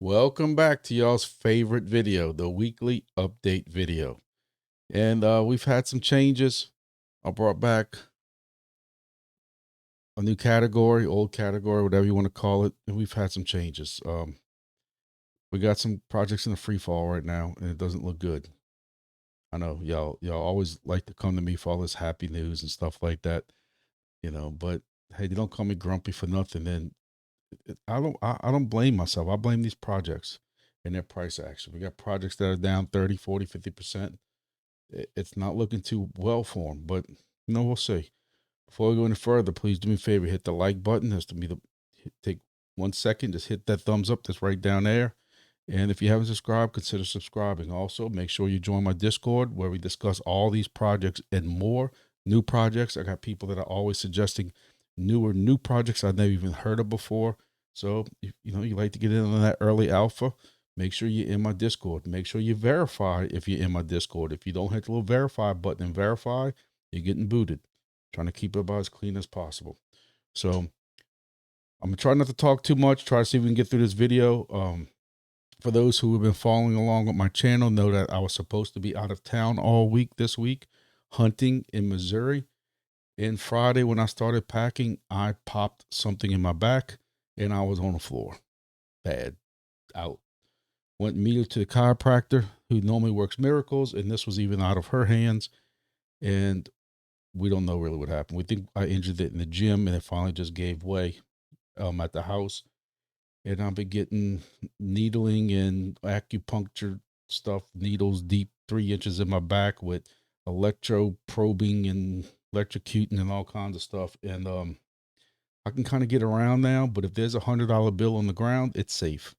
Welcome back to y'all's favorite video, the weekly update video. And we've had some changes. I brought back a new category, old category, whatever you want to call it. And we've had some changes. We got some projects in the free fall right now, and it doesn't look good. I know y'all always like to come to me for all this happy news and stuff like that, but hey, you don't call me grumpy for nothing. And I don't blame myself. I blame these projects and their price action. We got projects that are down 30, 40, 50%. It's not looking too well for them, but we'll see. Before we go any further, please do me a favor, hit the like button. That's to be take 1 second, just hit that thumbs up that's right down there. And if you haven't subscribed, consider subscribing. Also, make sure you join my Discord where we discuss all these projects and more new projects. I got people that are always suggesting new projects I've never even heard of before. So if you like to get in on that early alpha, make sure you're in my Discord. Make sure you verify if you're in my Discord. If you don't hit the little verify button and verify, you're getting booted. Trying to keep it about as clean as possible. So I'm gonna try not to talk too much. Try to see if we can get through this video. For those who have been following along with my channel, know that I was supposed to be out of town all week this week, hunting in Missouri. And Friday, when I started packing, I popped something in my back and I was on the floor. Bad. Out. Went immediately to the chiropractor who normally works miracles, and this was even out of her hands. And we don't know really what happened. We think I injured it in the gym and it finally just gave way at the house. And I've been getting needling and acupuncture stuff, needles deep 3 inches in my back with electro probing and electrocuting and all kinds of stuff. And I can kind of get around now, but if there's $100 bill on the ground, it's safe.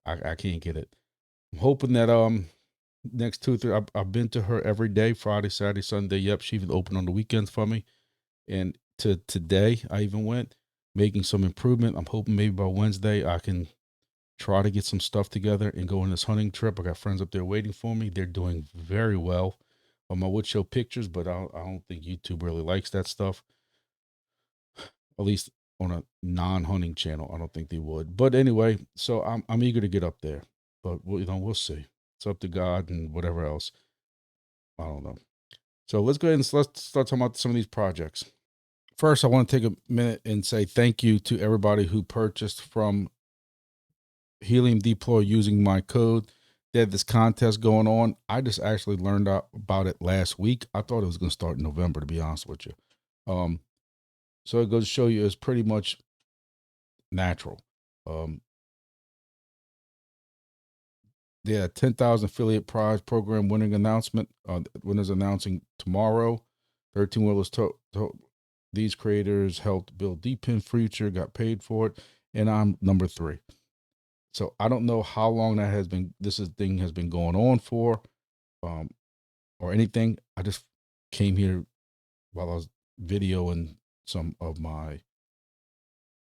I can't get it. I'm hoping that next 2 or 3, I've been to her every day, Friday, Saturday, Sunday. Yep, she even opened on the weekends for me. And today I even went, making some improvement. I'm hoping maybe by Wednesday I can try to get some stuff together and go on this hunting trip. I got friends up there waiting for me. They're doing very well. I would show pictures, but I don't think YouTube really likes that stuff. At least on a non-hunting channel, I don't think they would. But anyway, so I'm eager to get up there. But we'll see. It's up to God and whatever else. I don't know. So let's go ahead and let's start talking about some of these projects. First, I want to take a minute and say thank you to everybody who purchased from Helium Deploy using my code. They had this contest going on. I just actually learned out about it last week. I thought it was going to start in November, to be honest with you. So it goes to show you it's pretty much natural. Yeah, 10,000 affiliate prize program winning announcement. Winners announcing tomorrow. 13 Wheelers. These creators helped build D-Pin Future, got paid for it, and I'm number 3. So I don't know how long that has been. Thing has been going on for, or anything. I just came here while I was videoing some of my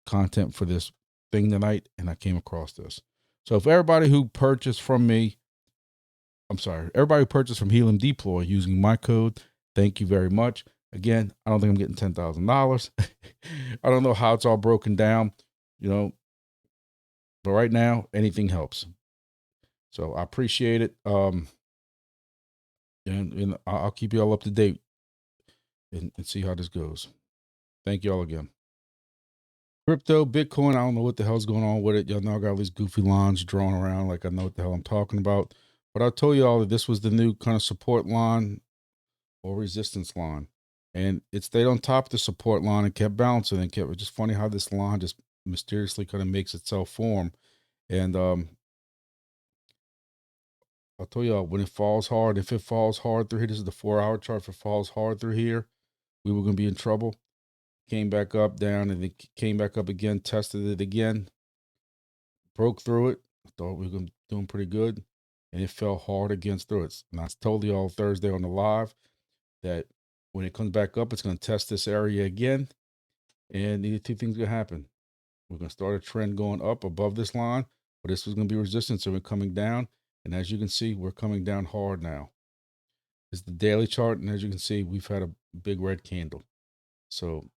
content for this thing tonight, and I came across this. So if everybody who purchased from me, everybody who purchased from Helium Deploy using my code, thank you very much. Again, I don't think I'm getting $10,000. I don't know how it's all broken down, but right now anything helps. So I appreciate it. And I'll keep you all up to date and see how this goes. Thank you all again. Crypto, Bitcoin, I don't know what the hell's going on with it. Y'all know I got all these goofy lines drawn around like I know what the hell I'm talking about. But I told you all that this was the new kind of support line or resistance line. And it stayed on top of the support line and kept bouncing and kept, it's just funny how this line just mysteriously kind of makes itself form. And I'll tell y'all, when it falls hard, if it falls hard through here, this is the 4-hour chart. If it falls hard through here, we were going to be in trouble. Came back up, down, and it came back up again, tested it again, broke through it. I thought we were doing pretty good, and it fell hard against through it. And I told you all Thursday on the live that when it comes back up, it's going to test this area again, and either 2 things going to happen. We're going to start a trend going up above this line, but this was going to be resistance, so we're coming down. And as you can see, we're coming down hard now. This is the daily chart, and as you can see, we've had a big red candle. So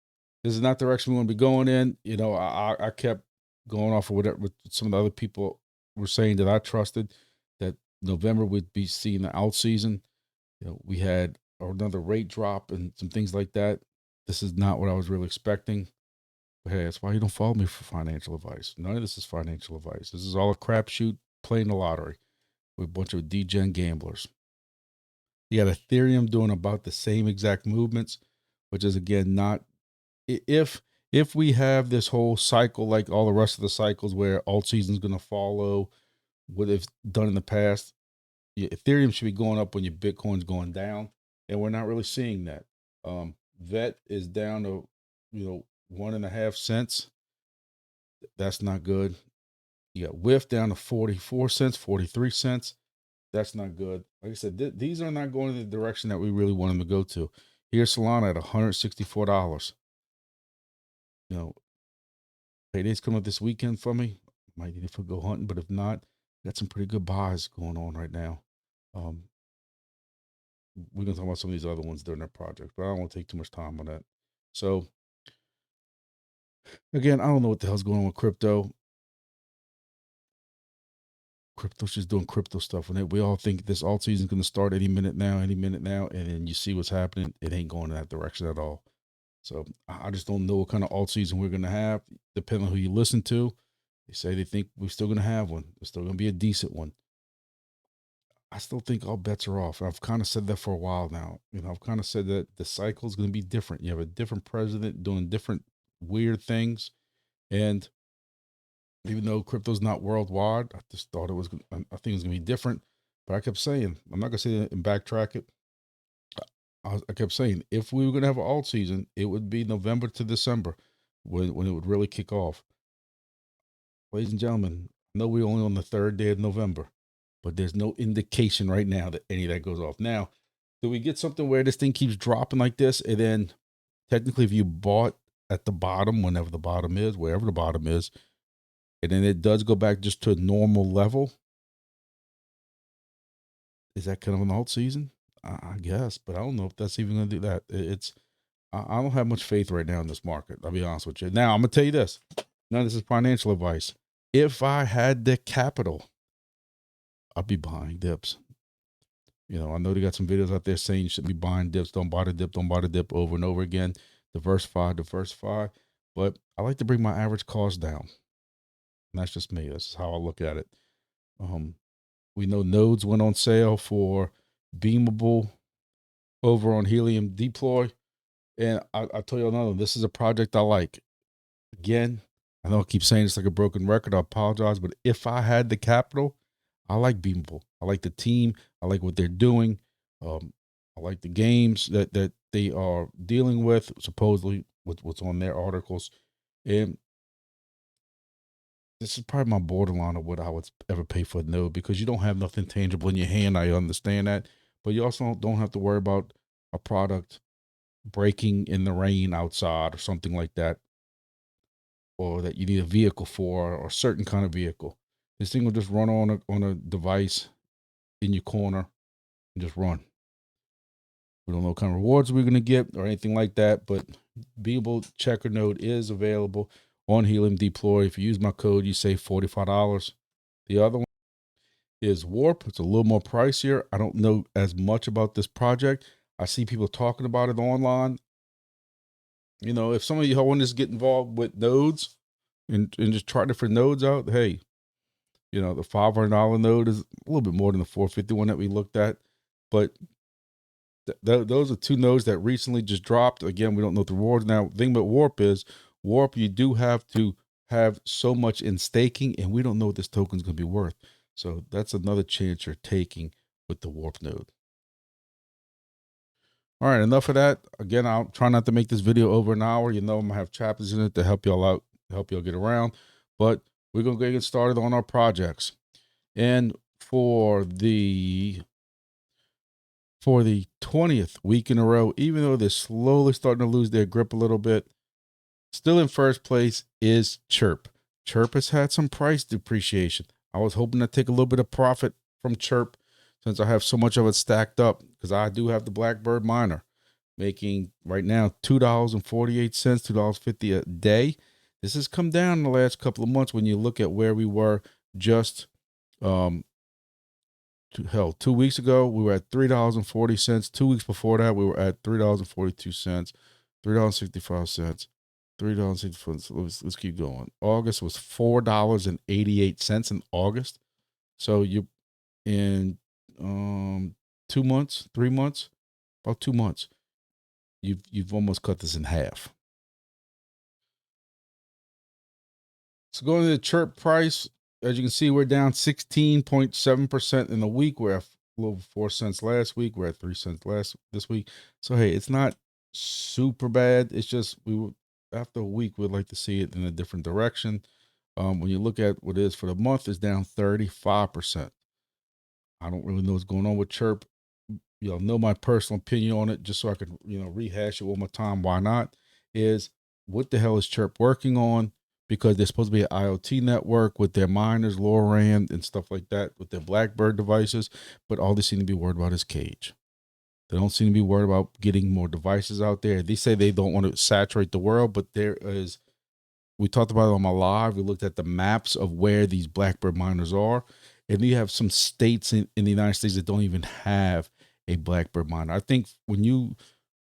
this is not the direction we want to be going in. I kept going off of whatever with some of the other people were saying that I trusted that November would be seeing the out season. We had another rate drop and some things like that. This is not what I was really expecting. But hey, that's why you don't follow me for financial advice. None of this is financial advice. This is all a crapshoot playing the lottery with a bunch of degen gamblers. You got Ethereum doing about the same exact movements, which is again not if we have this whole cycle like all the rest of the cycles where alt season is going to follow what it's done in the past. Ethereum should be going up when your Bitcoin's going down, and we're not really seeing that. VET is down to 1.5 cents. That's not good. You got WIF down to 44 cents, 43 cents. That's not good. Like I said, these are not going in the direction that we really want them to go to. Here's Solana at $164. Payday's coming up this weekend for me. Might need to go hunting, but if not, got some pretty good buys going on right now. We're gonna talk about some of these other ones during that project, but I don't want to take too much time on that. So again, I don't know what the hell's going on with crypto. Crypto's just doing crypto stuff, and we all think this alt season is going to start any minute now, and then you see what's happening. It ain't going in that direction at all. So I just don't know what kind of alt season we're going to have, depending on who you listen to. They say they think we're still going to have one. It's still going to be a decent one. I still think all bets are off. I've kind of said that for a while now. I've kind of said that the cycle is going to be different. You have a different president doing different weird things, and even though crypto's not worldwide, I just thought I think it was gonna be different. But I kept saying, I'm not gonna say it and backtrack it. I kept saying, if we were gonna have an alt season, it would be November to December when it would really kick off. Ladies and gentlemen, I know we're only on the 3rd day of November, but there's no indication right now that any of that goes off. Now, do we get something where this thing keeps dropping like this, and then technically if you bought at the bottom, whenever the bottom is, wherever the bottom is, and then it does go back just to a normal level, is that kind of an alt season? I guess, but I don't know if that's even going to do that. I don't have much faith right now in this market. I'll be honest with you. Now, I'm going to tell you this. None of this is financial advice. If I had the capital, I'd be buying dips. I know they got some videos out there saying you should be buying dips. Don't buy the dip. Don't buy the dip over and over again. Diversify. But I like to bring my average cost down. And that's just me. That's how I look at it. We know nodes went on sale for beamable over on Helium deploy. And I tell you another, this is a project I like. Again, I know I keep saying it's like a broken record. I apologize. But if I had the capital, I like beamable. I like the team. I like what they're doing. I like the games that they are dealing with, supposedly with what's on their articles. And this is probably my borderline of what I would ever pay for a node, because you don't have nothing tangible in your hand. I understand that, but you also don't have to worry about a product breaking in the rain outside or something like that, or that you need a vehicle for, or a certain kind of vehicle. This thing will just run on a device in your corner and just run. We don't know what kind of rewards we're going to get or anything like that, but beamable checker node is available on Helium deploy. If you use my code, you save $45. The other one is Warp. It's a little more pricier. I don't know as much about this project. I see people talking about it online. If some of you want to get involved with nodes and just try different nodes out, hey, the $500 node is a little bit more than the $451 that we looked at, but those are two nodes that recently just dropped. Again, we don't know the rewards. Now, the thing about Warp is, you do have to have so much in staking, and we don't know what this token is going to be worth. So that's another chance you're taking with the Warp node. All right, enough of that. Again, I'll try not to make this video over an hour. I'm going to have chapters in it to help y'all out, help y'all get around. But we're going to get started on our projects. And for the 20th week in a row, even though they're slowly starting to lose their grip a little bit, still in first place is Chirp. Chirp has had some price depreciation. I was hoping to take a little bit of profit from Chirp since I have so much of it stacked up, because I do have the Blackbird miner making right now $2.48, $2.50 a day. This has come down in the last couple of months when you look at where we were just Hell, 2 weeks ago we were at $3.40. 2 weeks before that we were at $3.42, $3.65, $3.64. Let's keep going. August was $4.88 in August. So you in 2 months, 3 months, about 2 months, you've almost cut this in half. So going to the chirp price, as you can see, we're down 16.7% in a week. We're at a little 4 cents last week. We're at 3 cents this week. So hey, it's not super bad. It's just after a week we'd like to see it in a different direction. When you look at what it is for the month, it's down 35%. I don't really know what's going on with chirp. You'll know my personal opinion on it, just so I can rehash it one more time. Why not? Is what the hell is chirp working on? Because they're supposed to be an IoT network with their miners, LoRaWAN, and stuff like that with their Blackbird devices, but all they seem to be worried about is KAGE. They don't seem to be worried about getting more devices out there. They say they don't want to saturate the world, but we talked about it on my live. We looked at the maps of where these Blackbird miners are, and you have some states in the United States that don't even have a Blackbird miner. I think when you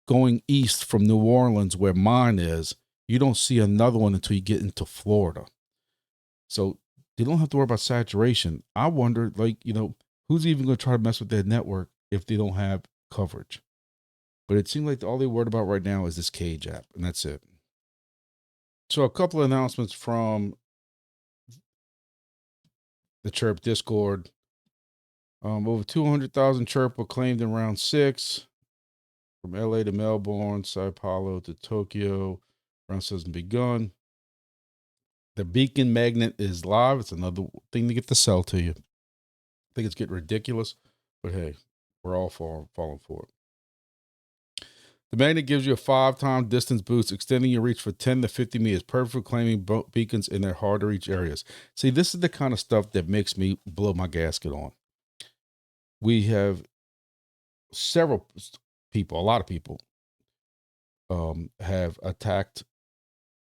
going east from New Orleans, where mine is, you don't see another one until you get into Florida. So they don't have to worry about saturation. I wonder, who's even going to try to mess with their network if they don't have coverage? But it seems like all they're worried about right now is this KAGE app, and that's it. So a couple of announcements from the Chirp Discord. Over 200,000 Chirp were claimed in round 6. From LA to Melbourne, Sao Paulo to Tokyo. Round 6 has begun. The beacon magnet is live. It's another thing to get to sell to you. I think it's getting ridiculous, but hey, we're all falling for it. The magnet gives you a 5-time distance boost, extending your reach for 10 to 50 meters, perfect for claiming beacons in their hard-to-reach areas. See, this is the kind of stuff that makes me blow my gasket on. We have several people, a lot of people, have attacked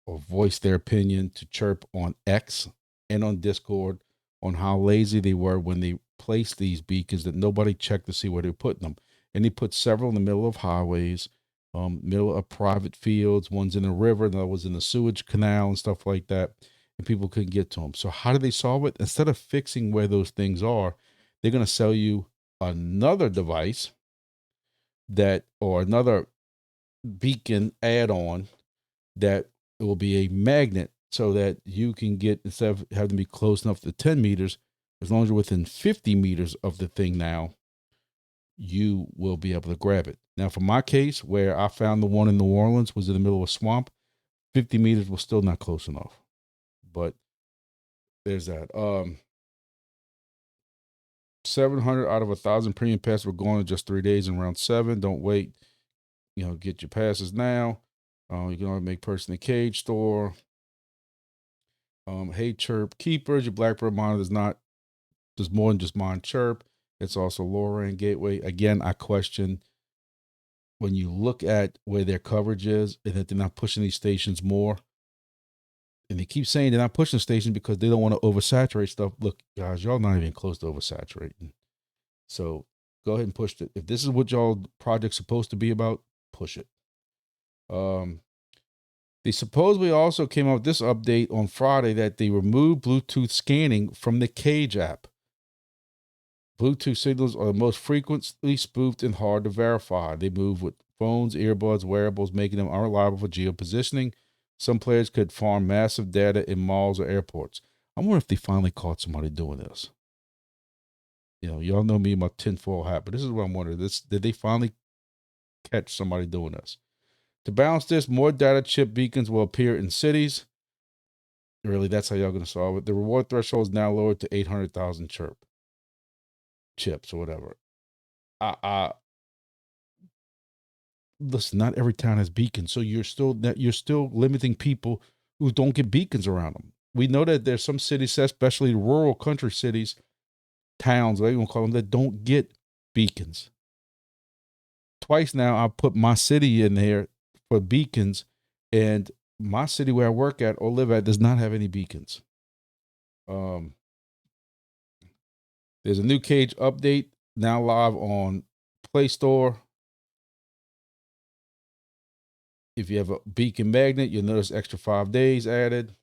or voiced their opinion to Chirp on X and on Discord on how lazy they were when they placed these beacons, that nobody checked to see where they're putting them. And they put several in the middle of highways, middle of private fields. One's in a river, another was in a sewage canal and stuff like that. And people couldn't get to them. So how do they solve it? Instead of fixing where those things are, they're going to sell you another device or another beacon add-on that it will be a magnet, so that you can get, instead of having to be close enough to 10 meters, as long as you're within 50 meters of the thing now, you will be able to grab it. Now, for my case, where I found the one in New Orleans was in the middle of a swamp, 50 meters was still not close enough. But there's that. 700 out of 1,000 premium passes were gone in just 3 days in round 7. Don't wait. Get your passes now. You can only make purchase in the KAGE store. Hey Chirp keepers, your Blackbird monitor there's more than just mine Chirp. It's also LoRaWAN gateway. Again, I question, when you look at where their coverage is and that they're not pushing these stations more. And they keep saying they're not pushing the station because they don't want to oversaturate stuff. Look, guys, y'all not even close to oversaturating. So go ahead and push it. If this is what y'all project's supposed to be about, push it. They supposedly also came out with this update on Friday that they removed Bluetooth scanning from the KAGE app. Bluetooth signals are the most frequently spoofed and hard to verify. They move with phones, earbuds, wearables, making them unreliable for geopositioning. Some players could farm massive data in malls or airports. I wonder if they finally caught somebody doing this. Y'all know me, my tinfoil hat, but this is what I'm wondering. Did they finally catch somebody doing this? To balance this, more data chip beacons will appear in cities. Really, that's how y'all going to solve it. The reward threshold is now lowered to 800,000 Chirp chips or whatever. Listen, not every town has beacons, so you're still limiting people who don't get beacons around them. We know that there's some cities, especially rural country cities, towns, whatever you want to call them, that don't get beacons. Twice now, I put my city in there for beacons, and my city where I work at or live at does not have any beacons. There's a new KAGE update now live on Play Store. If you have a beacon magnet, you'll notice extra 5 days added.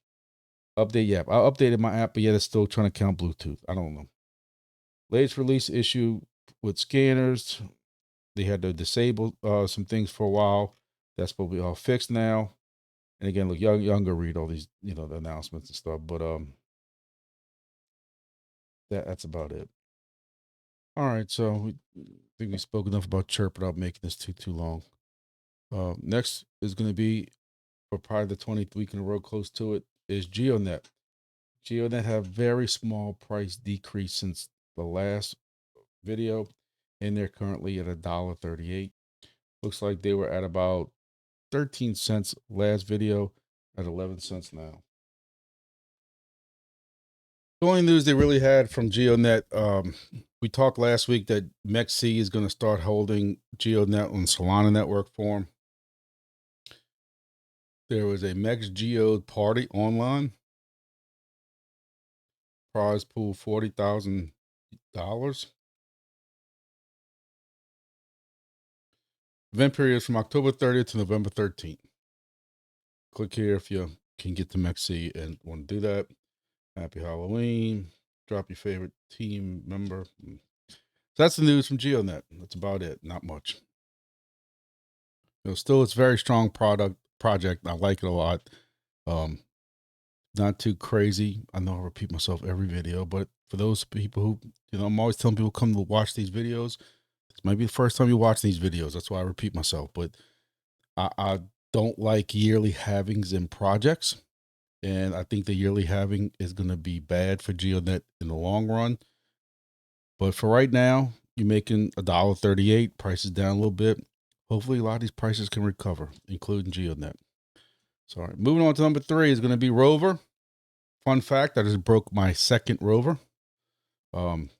Update your app. I updated my app, but yet it's still trying to count Bluetooth. I don't know. Latest release issue with scanners. They had to disable some things for a while. That's supposed to be all fixed now. And again, look, younger read all these, the announcements and stuff. But that's about it. All right, so I think we spoke enough about Chirp without making this too long. Next is going to be, for probably the 20th week in a row, close to it, is GEODNET. GEODNET have very small price decrease since the last video, and they're currently at $1.38. Looks like they were at about 13 cents last video, at 11 cents now. The only news they really had from GEODNET, we talked last week that MEXC is going to start holding GEODNET on Solana network form. There was a MEX Geode party online. Prize pool $40,000. Event period is from October 30th to November 13th. Click here if you can get to MEXC and want to do that. Happy Halloween. Drop your favorite team member. So that's the news from GEODNET. That's about it. Not much. Still, it's a very strong project. I like it a lot. Not too crazy. I know I repeat myself every video, but for those people who, I'm always telling people come to watch these videos. This might be the first time you watch these videos. That's why I repeat myself. But I don't like yearly halvings in projects. And I think the yearly halving is going to be bad for GEODNET in the long run. But for right now, you're making $1.38. Prices down a little bit. Hopefully, a lot of these prices can recover, including GEODNET. So, all right, moving on to number 3 is going to be ROVR. Fun fact: I just broke my second ROVR. I'm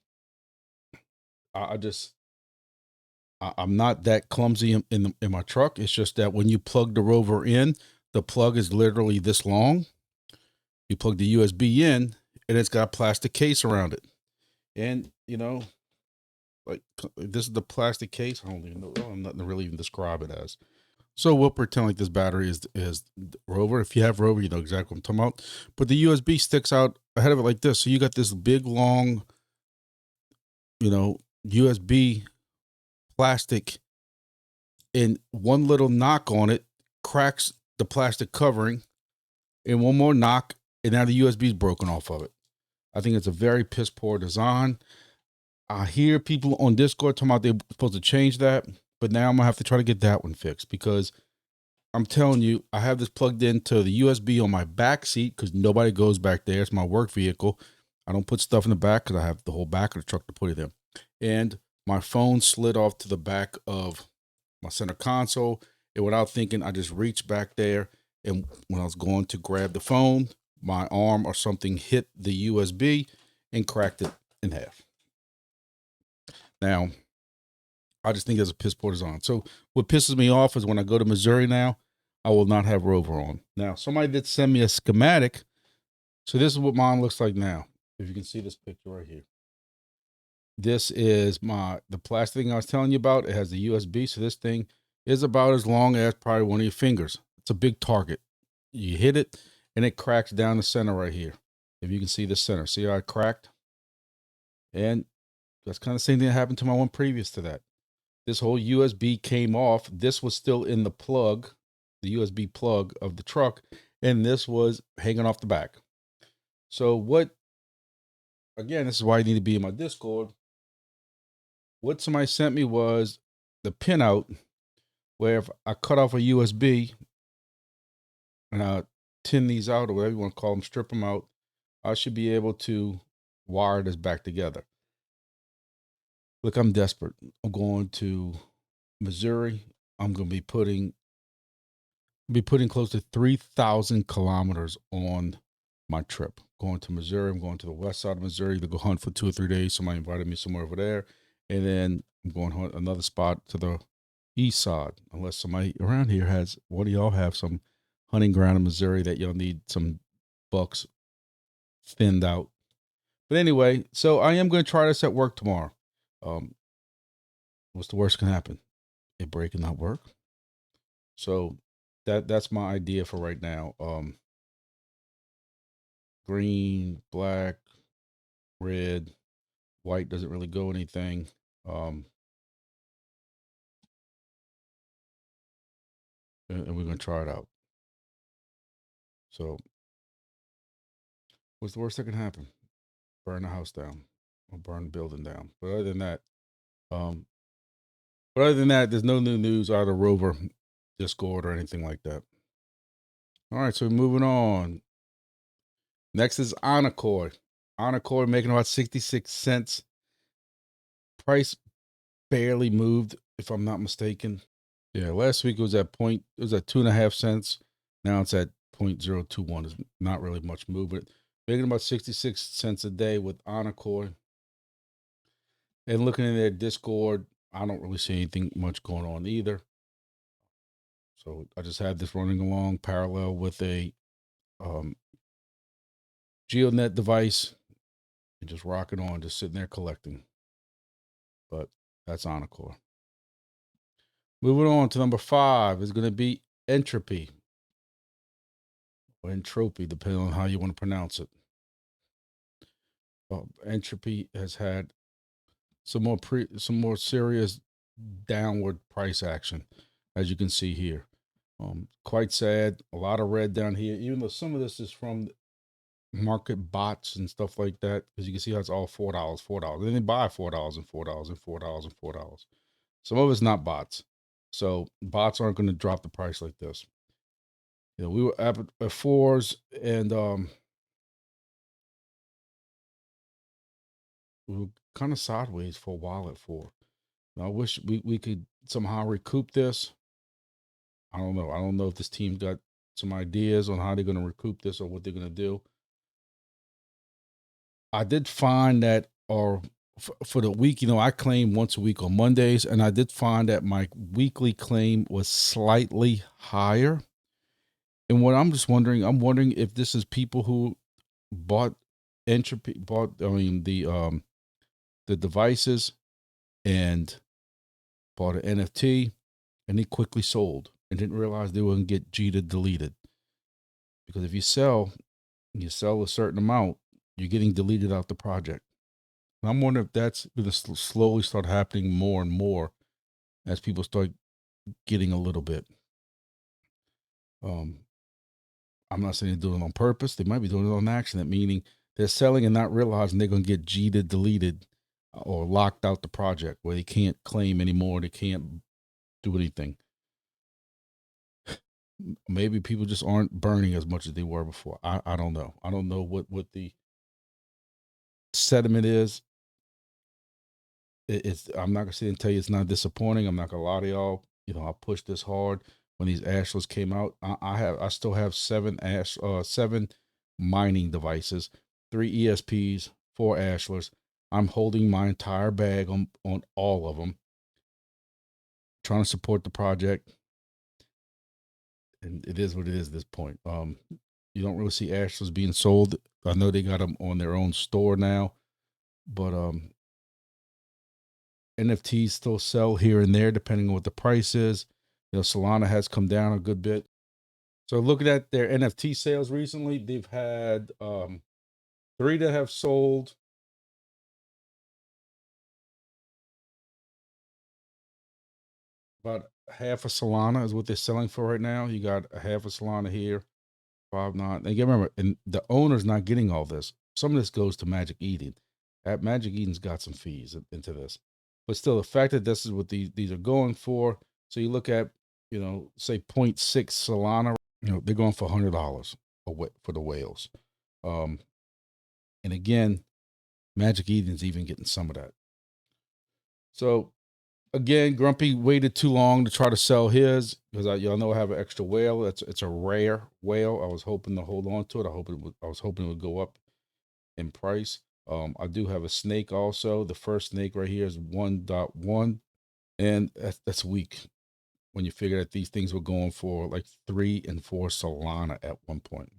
not that clumsy in my truck. It's just that when you plug the ROVR in, the plug is literally this long. You plug the USB in, and it's got a plastic case around it. And like this is the plastic case. I don't even know. I'm not really even describe it as. So we'll pretend like this battery is ROVR. If you have ROVR, you know exactly what I'm talking about. But the USB sticks out ahead of it like this. So you got this big, long, USB plastic, and one little knock on it cracks the plastic covering, and one more knock, and now the USB is broken off of it. I think it's a very piss poor design. I hear people on Discord talking about they're supposed to change that, but now I'm gonna have to try to get that one fixed, because I'm telling you, I have this plugged into the USB on my back seat because nobody goes back there. It's my work vehicle. I don't put stuff in the back because I have the whole back of the truck to put it in. And my phone slid off to the back of my center console. And without thinking, I just reached back there. And when I was going to grab the phone, my arm or something hit the USB and cracked it in half. Now, I just think there's a piss poor design. So what pisses me off is when I go to Missouri now, I will not have ROVR on. Now, somebody did send me a schematic. So this is what mine looks like now. If you can see this picture right here. This is the plastic thing I was telling you about. It has the USB. So this thing is about as long as probably one of your fingers. It's a big target. You hit it and it cracks down the center right here. If you can see the center. See how it cracked? And that's kind of the same thing that happened to my one previous to that. This whole USB came off. This was still in the plug, the USB plug of the truck, and this was hanging off the back. So again, this is why I need to be in my Discord. What somebody sent me was the pinout, where if I cut off a USB and I tin these out, or whatever you want to call them, strip them out, I should be able to wire this back together. Look, I'm desperate. I'm going to Missouri. I'm going to be putting close to 3,000 kilometers on my trip. Going to Missouri. I'm going to the west side of Missouri to go hunt for 2 or 3 days. Somebody invited me somewhere over there. And then I'm going to hunt another spot to the east side. Unless somebody around here has, what do y'all have some hunting ground in Missouri that y'all need some bucks thinned out? But anyway, so I am going to try this at work tomorrow. What's the worst can happen? It break and not work. So that's my idea for right now. Green, black, red, white doesn't really go anything. And we're gonna try it out. So what's the worst that can happen? Burn the house down or burn the building down. But other than that, there's no new news out of ROVR Discord or anything like that. All right, so moving on. Next is Onocoy. Onocoy making about 66 cents. Price barely moved, if I'm not mistaken. Yeah, last week it was at 2.5 cents. Now it's at 0.021. It's not really much movement. Making about 66 cents a day with Onocoy. And looking in their Discord, I don't really see anything much going on either. So I just had this running along parallel with a GEODNET device and just rocking on, just sitting there collecting. But that's Onocoy. Moving on to number 5 is going to be ENTROPY. Or ENTROPY, depending on how you want to pronounce it. ENTROPY has had some more serious downward price action, as you can see here. Quite sad. A lot of red down here, even though some of this is from market bots and stuff like that, because you can see how it's all $4, $4. Then they buy $4 and $4 and $4 and $4. Some of it's not bots, so bots aren't going to drop the price like this. You know, we were at 4s, and we were kind of sideways for a while at 4. Now, I wish we could somehow recoup this. I don't know. I don't know if this team got some ideas on how they're going to recoup this or what they're going to do. I did find that, or for the week, you know, I claim once a week on Mondays, and I did find that my weekly claim was slightly higher. And what I'm wondering if this is people who bought the devices and bought an NFT, and they quickly sold and didn't realize they wouldn't get deleted. Because if you sell a certain amount, you're getting deleted out the project. And I'm wondering if that's going to slowly start happening more and more as people start getting a little bit. I'm not saying they're doing it on purpose. They might be doing it on accident, meaning they're selling and not realizing they're going to get deleted or locked out the project where they can't claim anymore. They can't do anything. Maybe people just aren't burning as much as they were before. I don't know. I don't know what the sentiment is. I'm not gonna sit and tell you it's not disappointing. I'm not gonna lie to y'all. You know, I pushed this hard when these ashless came out. I still have 7 mining devices, 3 ESPs, 4 ashlers. I'm holding my entire bag on all of them, trying to support the project. And it is what it is at this point. You don't really see ashlers being sold. I know they got them on their own store now, but NFTs still sell here and there depending on what the price is. You know, Solana has come down a good bit. So looking at their NFT sales recently, they've had 3 that have sold. About half a Solana is what they're selling for right now. You got a half a Solana here, 5.9. And you remember, and the owner's not getting all this. Some of this goes to Magic Eden. Magic Eden's got some fees into this, but still, the fact that this is what these are going for. So you look at, you know, say 0.6 Solana. You know, they're going for $100 for the whales. And again, Magic Eden's even getting some of that. So again, Grumpy waited too long to try to sell his because y'all know I have an extra whale. It's a rare whale. I was hoping to hold on to it. I was hoping it would go up in price. I do have a snake also. The first snake right here is 1.1, and that's weak when you figure that these things were going for like 3 and 4 Solana at one point.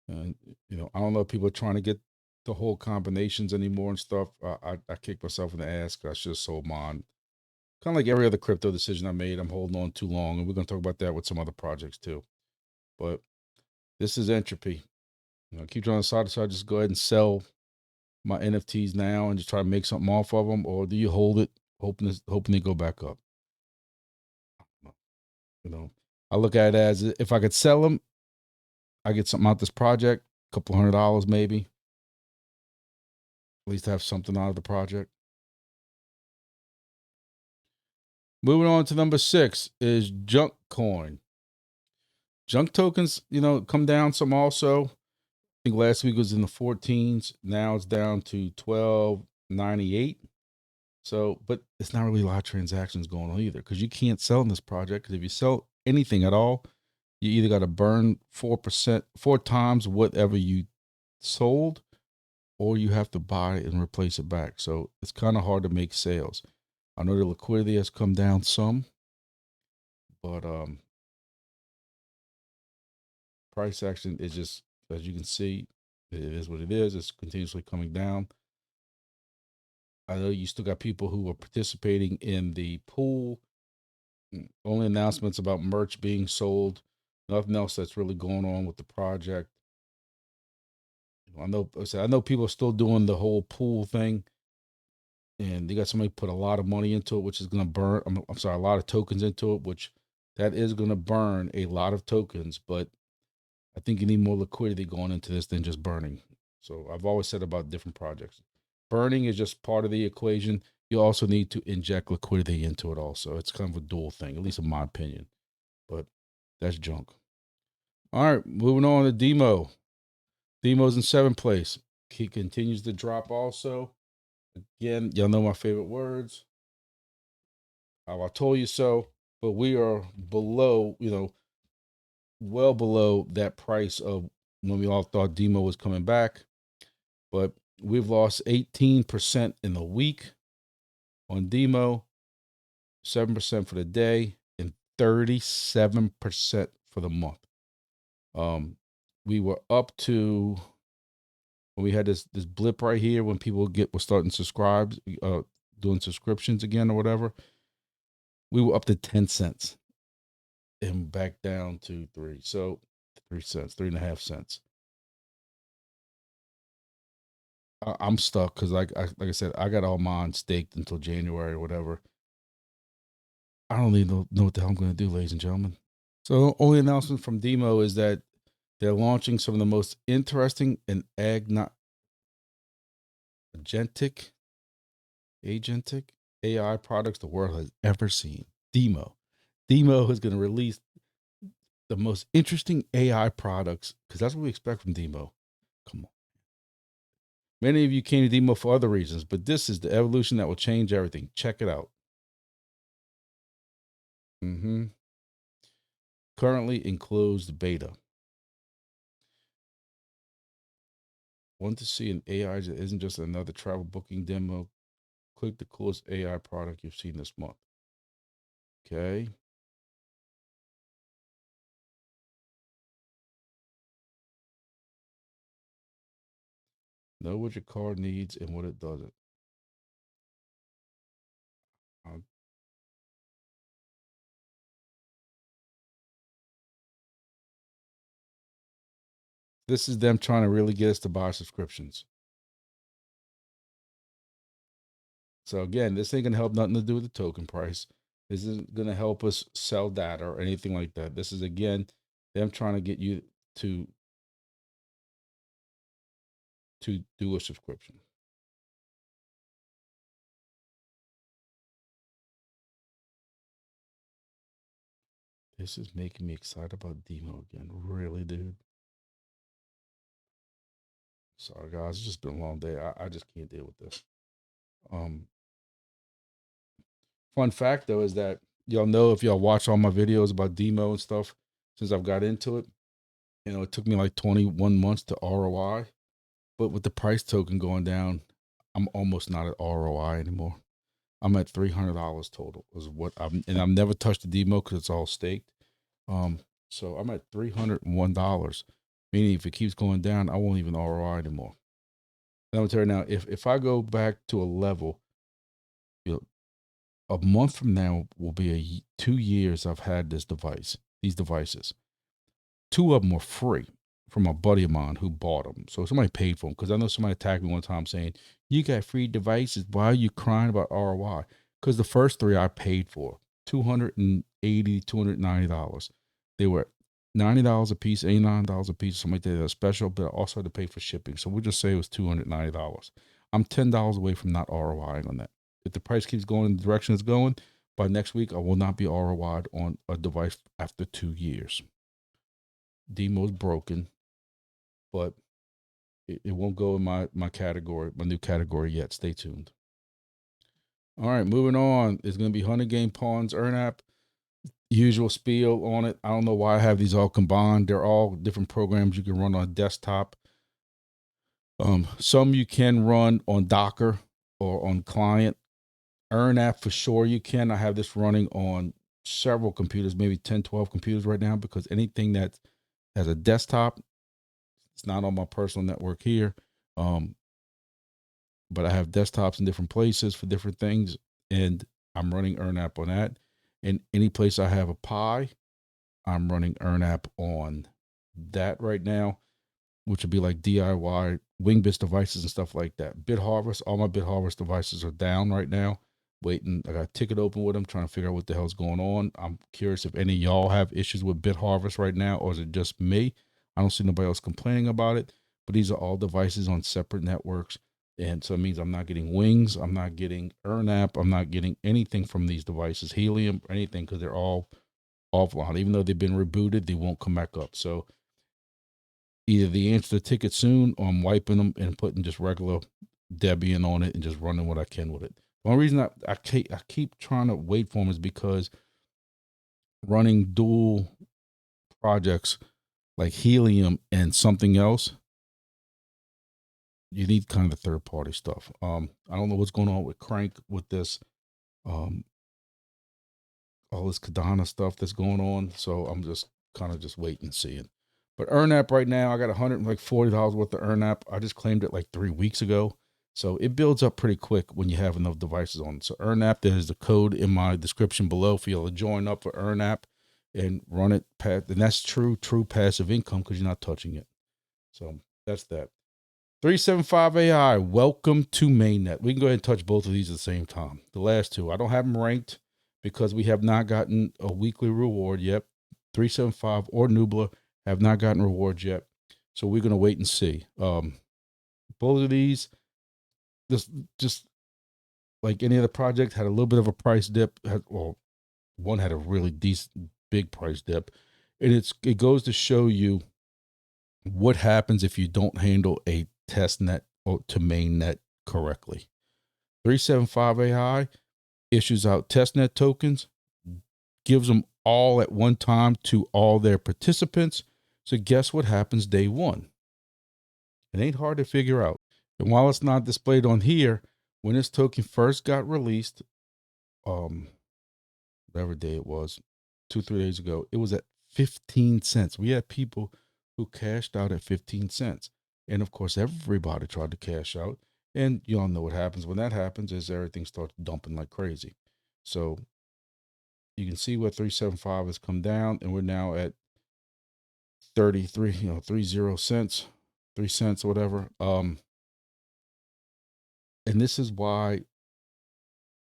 And I don't know if people are trying to get the whole combinations anymore and stuff. I kicked myself in the ass because I should have sold mine. Kind of like every other crypto decision I made, I'm holding on too long, and we're gonna talk about that with some other projects too. But this is Entropy. Keep on the side, so I just go ahead and sell my NFTs now and just try to make something off of them, or do you hold it, hoping they go back up? I look at it as if I could sell them, I get something out this project, a couple $100 maybe. At least have something out of the project. Moving on to number 6 is junk coin. Junk tokens, come down some also. I think last week was in the 14s. Now it's down to 12.98. So, but it's not really a lot of transactions going on either, because you can't sell in this project. Because if you sell anything at all, you either got to burn 4%, 4 times whatever you sold, or you have to buy and replace it back. So it's kind of hard to make sales. I know the liquidity has come down some, but price action is just, as you can see, it is what it is. It's continuously coming down. I know you still got people who are participating in the pool. Only announcements about merch being sold. Nothing else that's really going on with the project. I know people are still doing the whole pool thing, and they got somebody put a lot of money into it, which is going to burn. I'm sorry, a lot of tokens into it, which that is going to burn a lot of tokens. But I think you need more liquidity going into this than just burning. So I've always said about different projects, burning is just part of the equation. You also need to inject liquidity into it also. It's kind of a dual thing, at least in my opinion. But that's junk. All right, moving on to DIMO. DIMO's in 7th place. He continues to drop also. Again, y'all know my favorite words. I told you so. But we are below, well below that price of when we all thought DIMO was coming back. But we've lost 18% in the week on DIMO, 7% for the day, and 37% for the month. We were up to, when we had this blip right here, when people were starting subscribes, doing subscriptions again or whatever, we were up to 10 cents and back down to 3. So 3 cents, 3.5 cents. I'm stuck because like I said, I got all mine staked until January or whatever. I don't even know what the hell I'm going to do, ladies and gentlemen. So the only announcement from DIMO is that they're launching some of the most interesting and agentic AI products the world has ever seen. DIMO is going to release the most interesting AI products, because that's what we expect from DIMO. Come on. Many of you came to DIMO for other reasons, but this is the evolution that will change everything. Check it out. Currently in closed beta. Want to see an AI that isn't just another travel booking demo? Click the coolest AI product you've seen this month. Okay. Know what your card needs and what it doesn't. This is them trying to really get us to buy subscriptions. So again, this ain't gonna help nothing to do with the token price. This isn't gonna help us sell data or anything like that. This is, again, them trying to get you to do a subscription. This is making me excited about DIMO again. Really, dude. Sorry, guys. It's just been a long day. I just can't deal with this. Fun fact, though, is that y'all know, if y'all watch all my videos about DIMO and stuff, since I've got into it, it took me like 21 months to ROI. But with the price token going down, I'm almost not at ROI anymore. I'm at $300 total is what and I've never touched the DIMO because it's all staked. So I'm at $301. Meaning if it keeps going down, I won't even ROI anymore. Now, I'm telling you now, if I go back to a level, you know, a month from now will be 2 years I've had these devices. 2 of them were free from a buddy of mine who bought them. So somebody paid for them, because I know somebody attacked me one time saying, "You got free devices. Why are you crying about ROI?" Because the first 3 I paid for $280, $290. They were $90 a piece, $89 a piece, something like that. They had a special, but I also had to pay for shipping. So we'll just say it was $290. I'm $10 away from not ROIing on that. If the price keeps going in the direction it's going, by next week I will not be ROI'd on a device after 2 years. DIMO's broken, but it won't go in my category, my new category yet. Stay tuned. All right, moving on. It's going to be Honeygain Pawns EarnApp. Usual spiel on it. I don't know why I have these all combined. They're all different programs you can run on desktop. Some you can run on Docker or on client. EarnApp for sure you can. I have this running on several computers, maybe 10, 12 computers right now, because anything that has a desktop, it's not on my personal network here. But I have desktops in different places for different things, and I'm running EarnApp on that. And any place I have a Pi, I'm running EarnApp on that right now, which would be like DIY Wingbits devices and stuff like that. BitHarvest, all my BitHarvest devices are down right now. Waiting, I got a ticket open with them, trying to figure out what the hell's going on. I'm curious if any of y'all have issues with BitHarvest right now, or is it just me? I don't see nobody else complaining about it, but these are all devices on separate networks. And so it means I'm not getting Wings, I'm not getting EarnApp, I'm not getting anything from these devices, Helium, or anything, because they're all offline. Even though they've been rebooted, they won't come back up. So either they answer the ticket soon, or I'm wiping them and putting just regular Debian on it and just running what I can with it. The only reason I keep trying to wait for them is because running dual projects like Helium and something else, you need kind of third party stuff. I don't know what's going on with Crank with this, all this Kadana stuff that's going on. So I'm just kind of just waiting and seeing. But EarnApp right now, I got $140 worth of EarnApp. I just claimed it like 3 weeks ago. So it builds up pretty quick when you have enough devices on it. So EarnApp, there's the code in my description below for you to join up for EarnApp and run it. And that's true passive income because you're not touching it. So that's that. 375 AI, welcome to mainnet. We can go ahead and touch both of these at the same time. The last two, I don't have them ranked because we have not gotten a weekly reward yet. 375 or Nubila have not gotten rewards yet. So we're going to wait and see. Both of these, just like any other project, had a little bit of a price dip. Well, one had a really decent big price dip. And it goes to show you what happens if you don't handle a test net to mainnet correctly. 375 AI issues out testnet tokens, gives them all at one time to all their participants. So guess what happens day one? It ain't hard to figure out. And while it's not displayed on here, when this token first got released, whatever day it was, 2-3 days ago, it was at 15 cents. We had people who cashed out at 15 cents. And of course, everybody tried to cash out. And you all know what happens when that happens is everything starts dumping like crazy. So you can see where 375 has come down, and we're now at 33, 30 cents, 3 cents or whatever. And this is why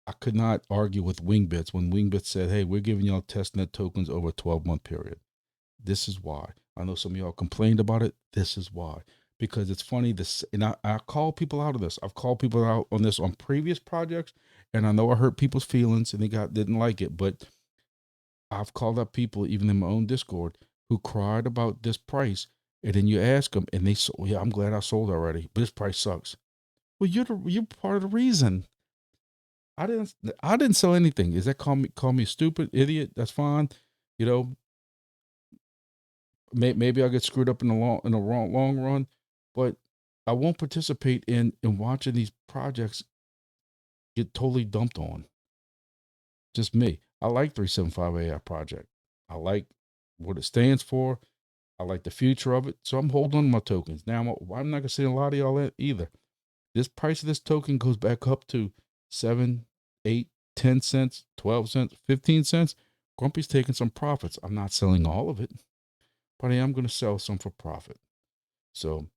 I could not argue with Wingbits when Wingbits said, hey, we're giving y'all testnet tokens over a 12-month period. This is why. I know some of y'all complained about it. This is why. Because it's funny, and I call people out of this. I've called people out on this on previous projects, and I know I hurt people's feelings and they didn't like it, but I've called up people, even in my own Discord, who cried about this price. And then you ask them and they say, yeah, I'm glad I sold already, but this price sucks. Well, you're part of the reason. I didn't sell anything. Is that call me stupid, idiot? That's fine. Maybe I'll get screwed up in the long run, but I won't participate in watching these projects get totally dumped on. Just me. I like 375 AI project. I like what it stands for. I like the future of it, so I'm holding on to my tokens. Now, I'm not gonna say a lot of y'all either. This price of this token goes back up to 7, 8, 10 cents, 12 cents, 15 cents. Grumpy's taking some profits. I'm not selling all of it, but I am going to sell some for profit. So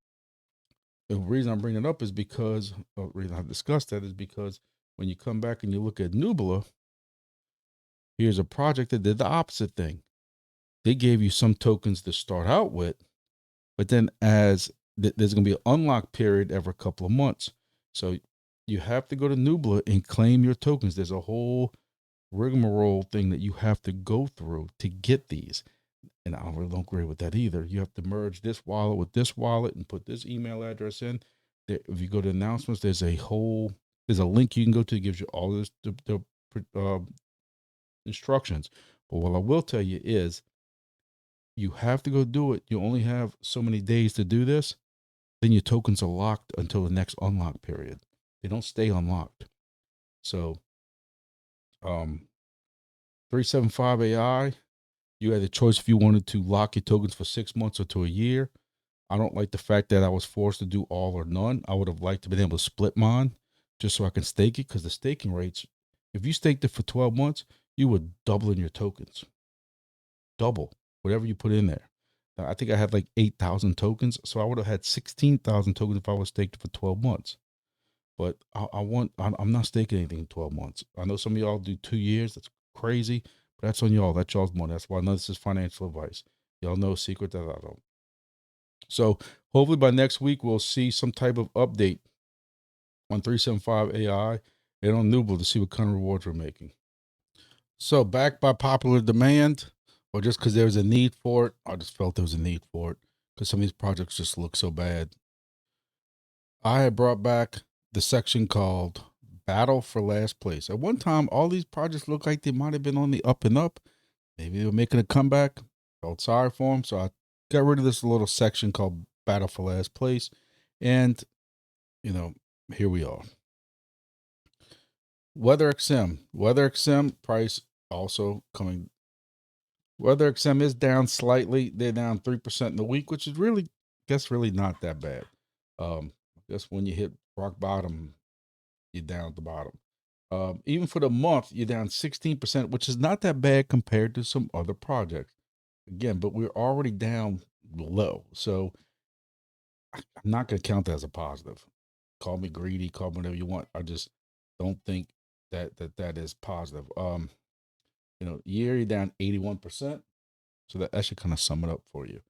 the reason I'm bringing it up is because the reason I've discussed that is because when you come back and you look at Nubila, here's a project that did the opposite thing. They gave you some tokens to start out with, but then as there's going to be an unlock period every couple of months. So you have to go to Nubila and claim your tokens. There's a whole rigmarole thing that you have to go through to get these. And I really don't agree with that either. You have to merge this wallet with this wallet and put this email address in. If you go to announcements, there's a link you can go to that gives you all this instructions. But what I will tell you is you have to go do it. You only have so many days to do this. Then your tokens are locked until the next unlock period. They don't stay unlocked. So 375 AI, you had the choice if you wanted to lock your tokens for 6 months or to a year. I don't like the fact that I was forced to do all or none. I would have liked to be able to split mine just so I can stake it, because the staking rates, if you staked it for 12 months, you would double in your tokens. Double whatever you put in there. Now, I think I had like 8,000 tokens, so I would have had 16,000 tokens if I was staked for 12 months. But I'm not staking anything in 12 months. I know some of y'all do 2 years. That's crazy, but that's on y'all. That's y'all's money. That's why none of this is financial advice. Y'all know a secret that I don't. So hopefully by next week, we'll see some type of update on 375 AI and on Nubila to see what kind of rewards we're making. So back by popular demand, or just because there was a need for it, I just felt there was a need for it because some of these projects just look so bad. I had brought back the section called Battle for Last Place. At one time, all these projects looked like they might have been on the up and up. Maybe they were making a comeback. Felt sorry for them. So I got rid of this little section called Battle for Last Place. And, here we are. WeatherXM price also coming. WeatherXM is down slightly. They're down 3% in the week, which is really not that bad. I guess when you hit rock bottom, you're down at the bottom. Even for the month, you're down 16%, which is not that bad compared to some other projects. Again, but we're already down low. So I'm not going to count that as a positive. Call me greedy, call me whatever you want. I just don't think that is positive. Year you're down 81%. So that should kind of sum it up for you.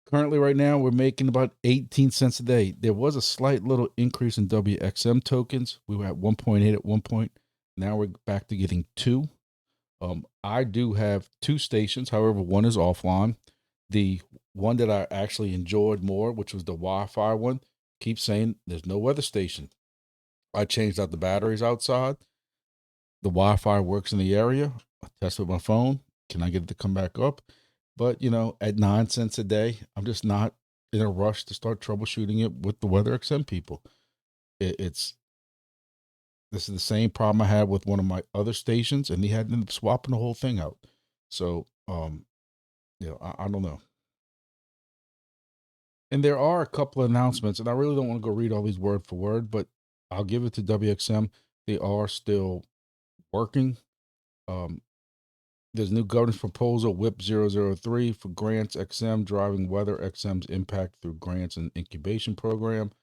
Currently right now we're making about 18 cents a day. There was a slight little increase in WXM tokens. We were at 1.8 at one point. Now we're back to getting 2. I do have 2 stations. However, one is offline. The one that I actually enjoyed more, which was the Wi-Fi one, keeps saying there's no weather station. I changed out the batteries outside. The Wi-Fi works in the area. I test with my phone. Can I get it to come back up? But at 9 cents a day, I'm just not in a rush to start troubleshooting it with the WeatherXM people. This is the same problem I had with one of my other stations, and he had to end up swapping the whole thing out. So, I don't know. And there are a couple of announcements, and I really don't want to go read all these word for word, but I'll give it to WXM. They are still working. There's a new governance proposal, WHIP 003, for grants XM, driving weather XM's impact through grants and incubation program,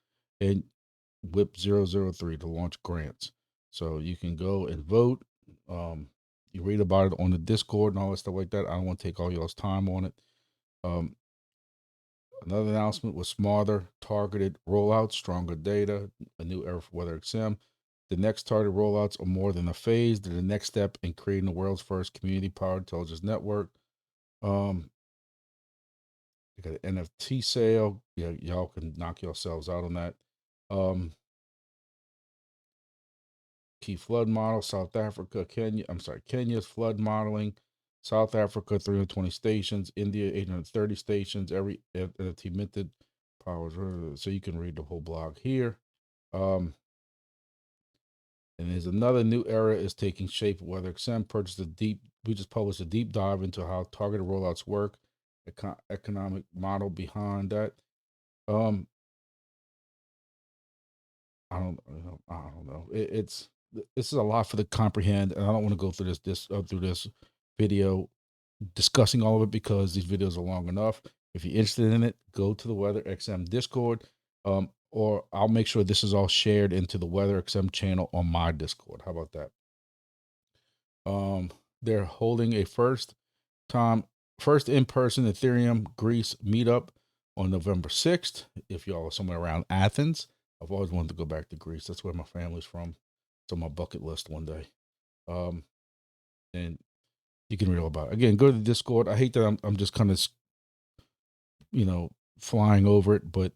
and WHIP 003 to launch grants. So you can go and vote. You read about it on the Discord and all that stuff like that. I don't want to take all y'all's time on it. Another announcement was smarter, targeted rollouts, stronger data, a new era for WeatherXM. The next targeted rollouts are more than a phase. They're the next step in creating the world's first community-powered intelligence network. You got an NFT sale. Yeah, y'all can knock yourselves out on that. Key flood model, South Africa, Kenya's flood modeling. South Africa, 320 stations. India, 830 stations. Every NFT minted powers. So you can read the whole blog here. And there's another new era is taking shape. WeatherXM purchased a deep we just published a deep dive into how targeted rollouts work, economic model behind that. I don't, I don't know. This is a lot for the comprehend, and I don't want to go through through this video discussing all of it because these videos are long enough. If you're interested in it, go to the Weather XM Discord, or I'll make sure this is all shared into the Weather XM channel on my Discord. How about that? They're holding a first in-person Ethereum Greece meetup on November 6th. If y'all are somewhere around Athens, I've always wanted to go back to Greece. That's where my family's from. It's on my bucket list one day. And you can read all about it. Again, go to the Discord. I hate that I'm just kind of, flying over it, but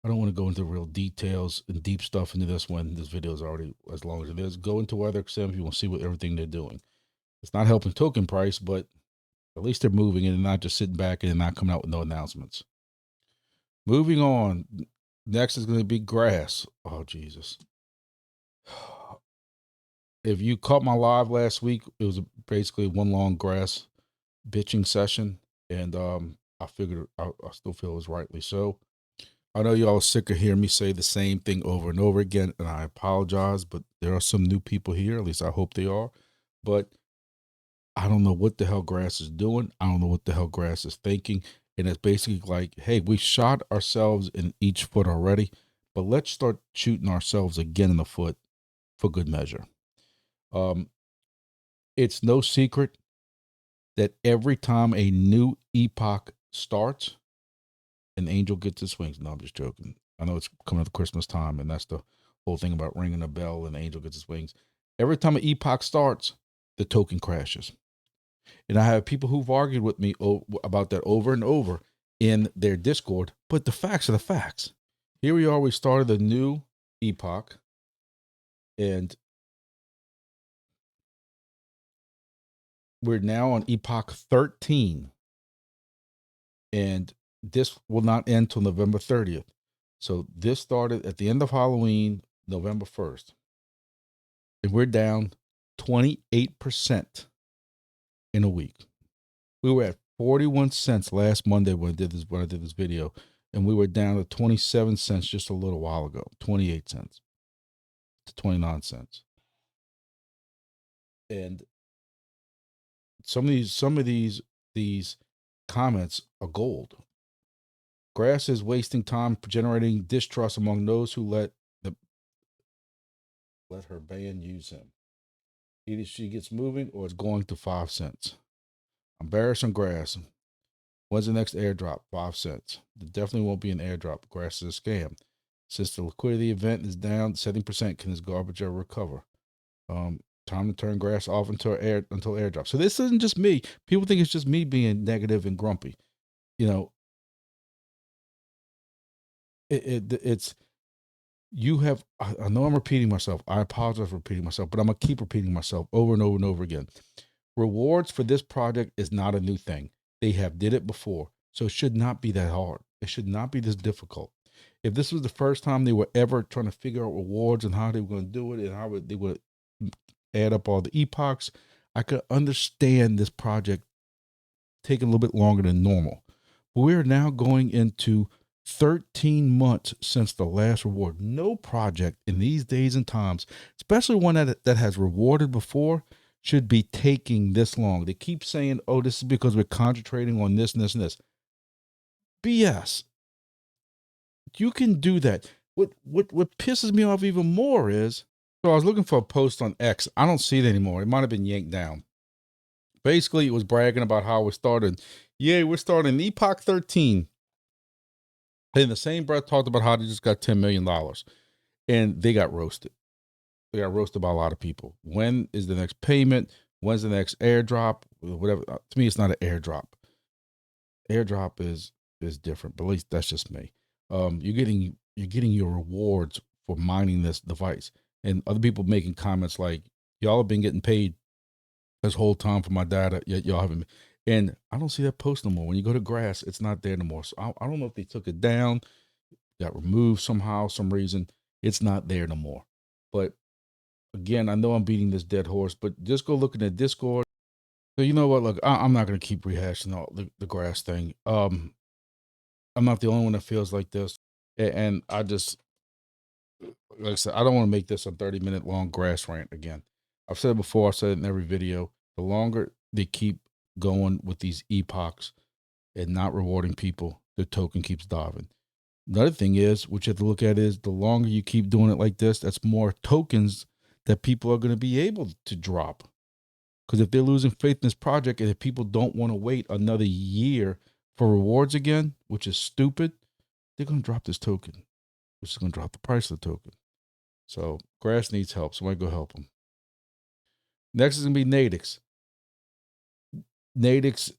I don't want to go into real details and deep stuff into this when this video is already as long as it is. Go into WeatherXM if you want to see what everything they're doing. It's not helping token price, but at least they're moving and not just sitting back and not coming out with no announcements. Moving on. Next is going to be grass. Oh, Jesus. If you caught my live last week, it was basically one long grass bitching session. And I figured I still feel it was rightly so. I know y'all are sick of hearing me say the same thing over and over again, and I apologize, but there are some new people here. At least I hope they are. But I don't know what the hell grass is doing. I don't know what the hell grass is thinking. And it's basically like, hey, we shot ourselves in each foot already, but let's start shooting ourselves again in the foot for good measure. It's no secret that every time a new epoch starts, an angel gets his wings. No, I'm just joking. I know it's coming up to Christmas time, and that's the whole thing about ringing a bell and the angel gets his wings. Every time an epoch starts, the token crashes. And I have people who've argued with me about that over and over in their Discord, but the facts are the facts. Here we are, we started a new epoch, and we're now on epoch 13. And this will not end till November 30th. So this started at the end of Halloween, November 1st. And we're down 28% in a week. We were at 41 cents last Monday when I did this video, and we were down to 27 cents just a little while ago, 28 cents to 29 cents. And some of these comments are gold. Grass is wasting time generating distrust among those who let her band use him. Either she gets moving or it's going to 5 cents. I'm bearish on grass. When's the next airdrop? 5 cents. There definitely won't be an airdrop. Grass is a scam. Since the liquidity event is down 70%, can this garbage ever recover? Time to turn grass off until airdrop. So this isn't just me. People think it's just me being negative and grumpy. It's you have. I know I'm repeating myself. I apologize for repeating myself, but I'm gonna keep repeating myself over and over and over again. Rewards for this project is not a new thing. They have did it before, so it should not be that hard. It should not be this difficult. If this was the first time they were ever trying to figure out rewards and how they were going to do it and how they would add up all the epochs, I could understand this project taking a little bit longer than normal. But we're now going into 13 months since the last reward. No project in these days and times, especially one that has rewarded before, should be taking this long. They keep saying, oh, this is because we're concentrating on this and this and this. BS. You can do that. What pisses me off even more is, so I was looking for a post on X. I don't see it anymore. It might have been yanked down. Basically, it was bragging about how we're starting. Yeah, we're starting Epoch 13. In the same breath, talked about how they just got $10 million. And they got roasted. They got roasted by a lot of people. When is the next payment? When's the next airdrop? Whatever. To me, it's not an airdrop. Airdrop is different, but at least that's just me. You're getting your rewards for mining this device. And other people making comments like, y'all have been getting paid this whole time for my data, yet y'all haven't. And I don't see that post no more. When you go to grass, it's not there no more. So I don't know if they took it down, got removed somehow, some reason. It's not there no more. But again, I know I'm beating this dead horse, but just go look in the Discord. So you know what? Look, I'm not gonna keep rehashing all the grass thing. I'm not the only one that feels like this, and I just, like I said, I don't want to make this a 30-minute long grass rant again. I've said it before. I said it in every video. The longer they keep going with these epochs and not rewarding people, the token keeps diving. Another thing is, what you have to look at is the longer you keep doing it like this, that's more tokens that people are going to be able to drop. Because if they're losing faith in this project and if people don't want to wait another year for rewards again, which is stupid, they're going to drop this token, which is going to drop the price of the token. So grass needs help. Somebody go help them. Next is going to be Natix. Natix,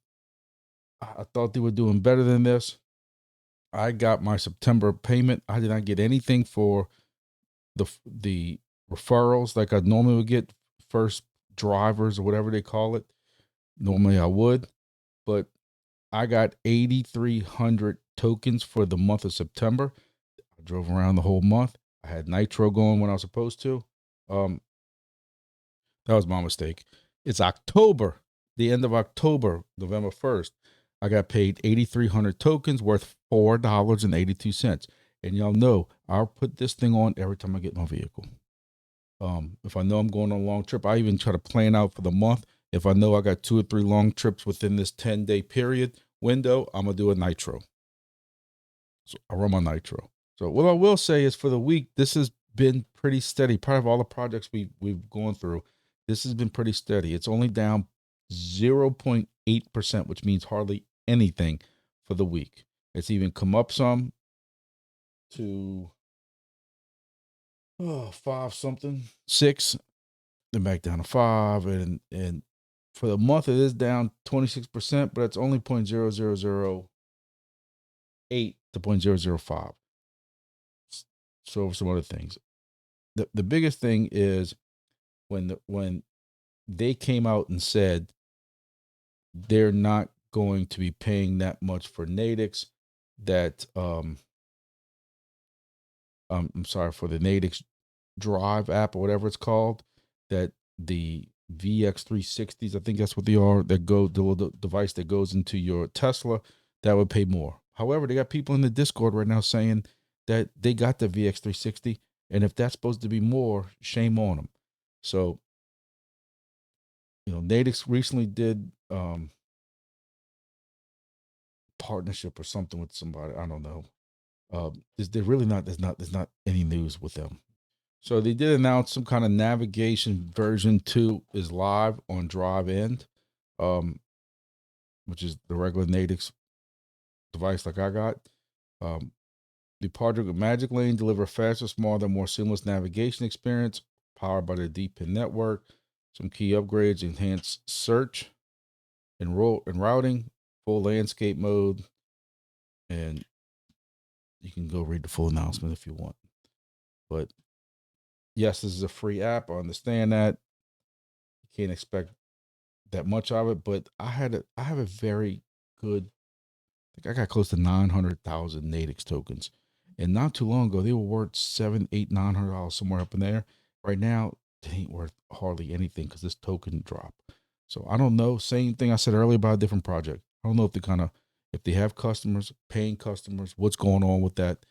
I thought they were doing better than this. I got my September payment. I did not get anything for the referrals like I normally would get, first drivers or whatever they call it. Normally I would, but I got 8,300 tokens for the month of September. I drove around the whole month. I had nitro going when I was supposed to. That was my mistake. It's October, the end of October, November 1st. I got paid 8,300 tokens worth $4.82. And y'all know I'll put this thing on every time I get my vehicle. If I know I'm going on a long trip, I even try to plan out for the month. If I know I got 2 or 3 long trips within this 10-day period window, I'm going to do a nitro. So I run my nitro. So what I will say is for the week, this has been pretty steady. Part of all the projects we've gone through, this has been pretty steady. It's only down 0.8%, which means hardly anything for the week. It's even come up some to 5 something, 6, then back down to 5, and for the month it is down 26%, but it's only 0.0008 to 0.005. So some other things. The biggest thing is when they came out and said they're not going to be paying that much for Natix, that I'm sorry, for the Natix Drive app or whatever it's called, that the VX360s, I think that's what they are, that go the little device that goes into your Tesla, that would pay more. However, they got people in the Discord right now saying that they got the VX360, and if that's supposed to be more, shame on them. So, you know, Natix recently did partnership or something with somebody. I don't know. There's not any news with them. So they did announce some kind of navigation version 2 is live on Drive End, which is the regular Natix device like I got. The project with Magic Lane deliver faster, smaller, more seamless navigation experience powered by the DPIN network. Some key upgrades: enhanced search and routing, full landscape mode, and you can go read the full announcement if you want. But yes, this is a free app. I understand that. You can't expect that much of it, but I have a very good, I think I got close to 900,000 Natix tokens. And not too long ago, they were worth $700, $800, $900, somewhere up in there. Right now, they ain't worth hardly anything because this token dropped. So I don't know. Same thing I said earlier about a different project. I don't know if if they have customers, paying customers, what's going on with that.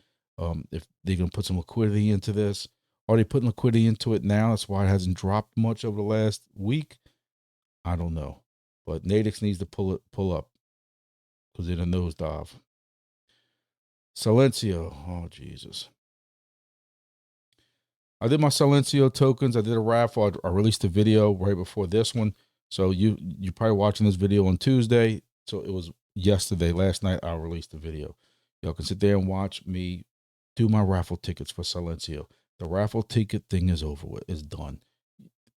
If they're going to put some liquidity into this. Are they putting liquidity into it now? That's why it hasn't dropped much over the last week. I don't know. But Natix needs to pull up because they're in a nosedive. Silencio. Oh, Jesus. I did my Silencio tokens. I did a raffle. I released a video right before this one. So you're probably watching this video on Tuesday. So it was yesterday. Last night, I released the video. Y'all can sit there and watch me do my raffle tickets for Silencio. The raffle ticket thing is over with. It's done.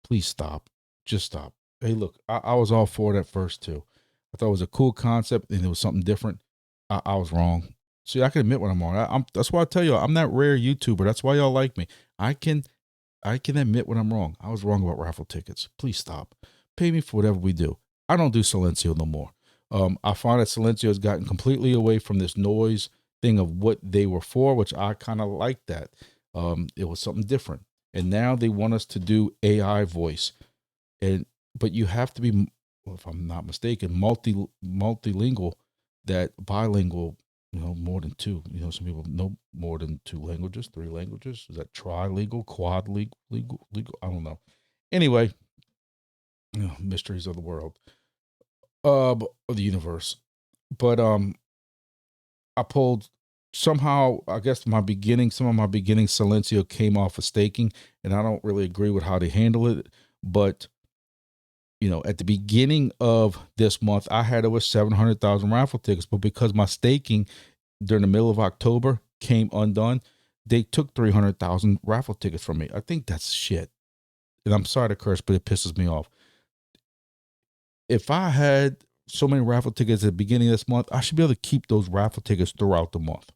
Please stop. Just stop. Hey, look, I was all for it at first, too. I thought it was a cool concept and it was something different. I was wrong. See, I can admit when I'm wrong. That's why I tell you, I'm that rare YouTuber. That's why y'all like me. I can admit when I'm wrong. I was wrong about raffle tickets. Please stop. Pay me for whatever we do. I don't do Silencio no more. I find that Silencio has gotten completely away from this noise thing of what they were for, which I kind of like that. It was something different. And now they want us to do AI voice. But you have to be if I'm not mistaken, multilingual, that bilingual, more than two. Some people know more than two languages, three languages. Is that trilingual, legal? I don't know. Anyway, mysteries of the world, of the universe. But I pulled somehow. I guess some of my beginning Silencio came off of staking, and I don't really agree with how they handle it, but at the beginning of this month, I had over 700,000 raffle tickets, but because my staking during the middle of October came undone, they took 300,000 raffle tickets from me. I think that's shit. And I'm sorry to curse, but it pisses me off. If I had so many raffle tickets at the beginning of this month, I should be able to keep those raffle tickets throughout the month.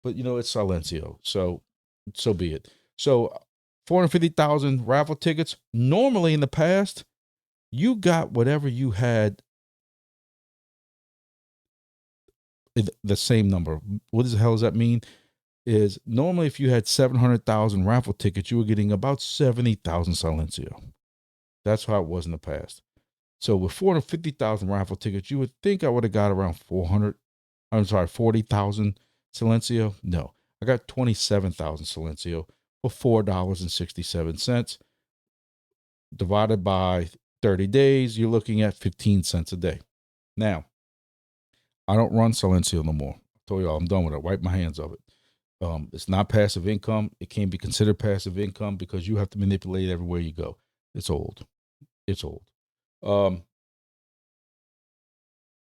But it's Silencio, so be it. So 450,000 raffle tickets. Normally in the past, you got whatever you had, the same number. What the hell does that mean? Is normally if you had 700,000 raffle tickets, you were getting about 70,000 Silencio. That's how it was in the past. So with 450,000 raffle tickets, you would think I would have got around 40,000 Silencio. No, I got 27,000 Silencio for $4.67. Divided by 30 days, you're looking at 15 cents a day. Now, I don't run Silencio no more. I told y'all I'm done with it. Wipe my hands of it. It's not passive income. It can't be considered passive income because you have to manipulate it everywhere you go. It's old. Again,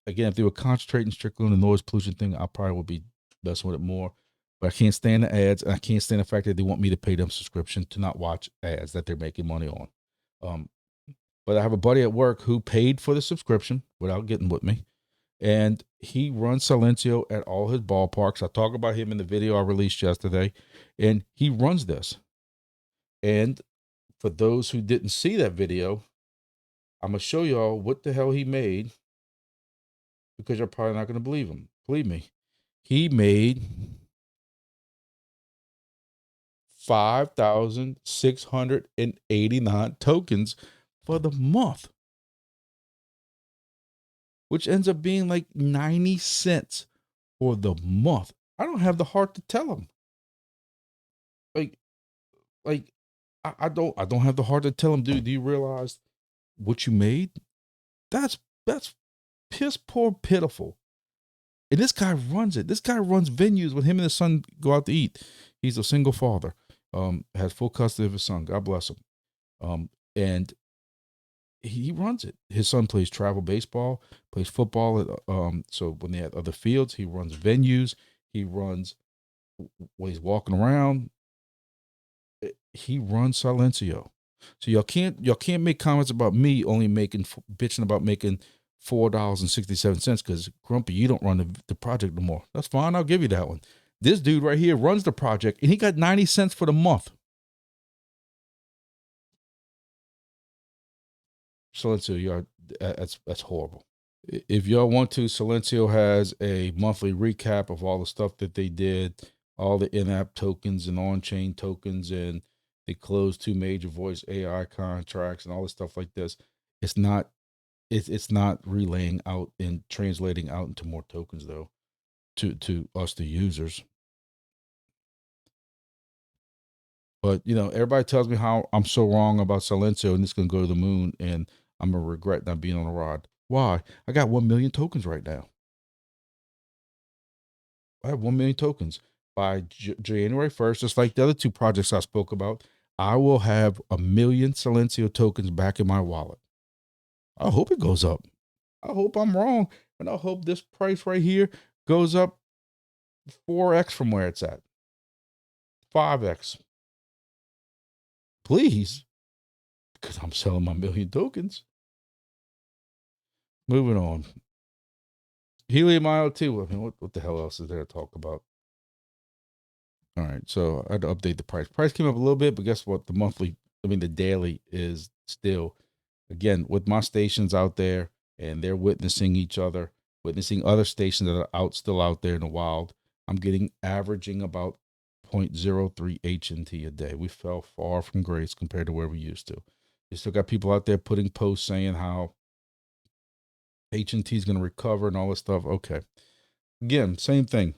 if they were concentrating strictly on the noise pollution thing, I probably would be messing with it more. But I can't stand the ads, and I can't stand the fact that they want me to pay them subscription to not watch ads that they're making money on. But I have a buddy at work who paid for the subscription without getting with me, and he runs Silencio at all his ballparks. I talk about him in the video I released yesterday, and he runs this. And for those who didn't see that video, I'm going to show y'all what the hell he made, because you're probably not going to believe him. Believe me. He made 5,689 tokens for the month, which ends up being like 90 cents for the month. I don't have the heart to tell him. I don't have the heart to tell him, dude, do you realize what you made? That's piss poor pitiful. And this guy runs it. This guy runs venues when him and his son go out to eat. He's a single father, has full custody of his son. God bless him. And he runs it. His son plays travel baseball, plays football. So when they have other fields, he runs venues. He runs when he's walking around. He runs Silencio. So y'all can't make comments about me only bitching about making $4.67 because Grumpy, you don't run the project no more. That's fine. I'll give you that one. This dude right here runs the project and he got 90 cents for the month. Silencio, that's horrible. If y'all want to, Silencio has a monthly recap of all the stuff that they did, all the in-app tokens and on-chain tokens, and they closed 2 major voice AI contracts and all this stuff like this. It's not relaying out and translating out into more tokens though, to us, the users. But everybody tells me how I'm so wrong about Silencio and it's gonna go to the moon, and I'm gonna regret not being on a rod. Why? I got 1 million tokens right now. I have 1 million tokens. By January 1st, just like the other 2 projects I spoke about, I will have 1 million Silencio tokens back in my wallet. I hope it goes up. I hope I'm wrong. And I hope this price right here goes up 4x from where it's at. 5x. Please. Because I'm selling my 1 million tokens. Moving on. Helium IoT. I mean, what the hell else is there to talk about? All right, so I had to update the price. Price came up a little bit, but guess what? The daily is still, again, with my stations out there, and they're witnessing each other, witnessing other stations that are still out there in the wild. I'm averaging about 0.03 HNT a day. We fell far from grace compared to where we used to. You still got people out there putting posts saying how HNT is going to recover and all this stuff. Okay. Again, same thing.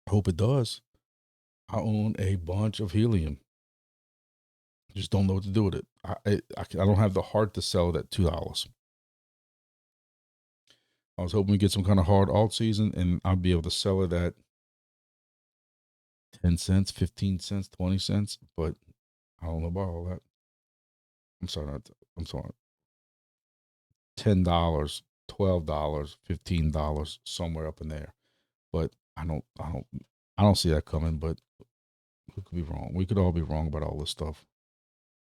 I hope it does. I own a bunch of Helium. Just don't know what to do with it. I don't have the heart to sell it at $2. I was hoping we get some kind of hard alt season and I'll be able to sell it at 10 cents, 15 cents, 20 cents, but I don't know about all that. I'm sorry. $10, $12, $15, somewhere up in there. But I don't see that coming, but who could be wrong? We could all be wrong about all this stuff.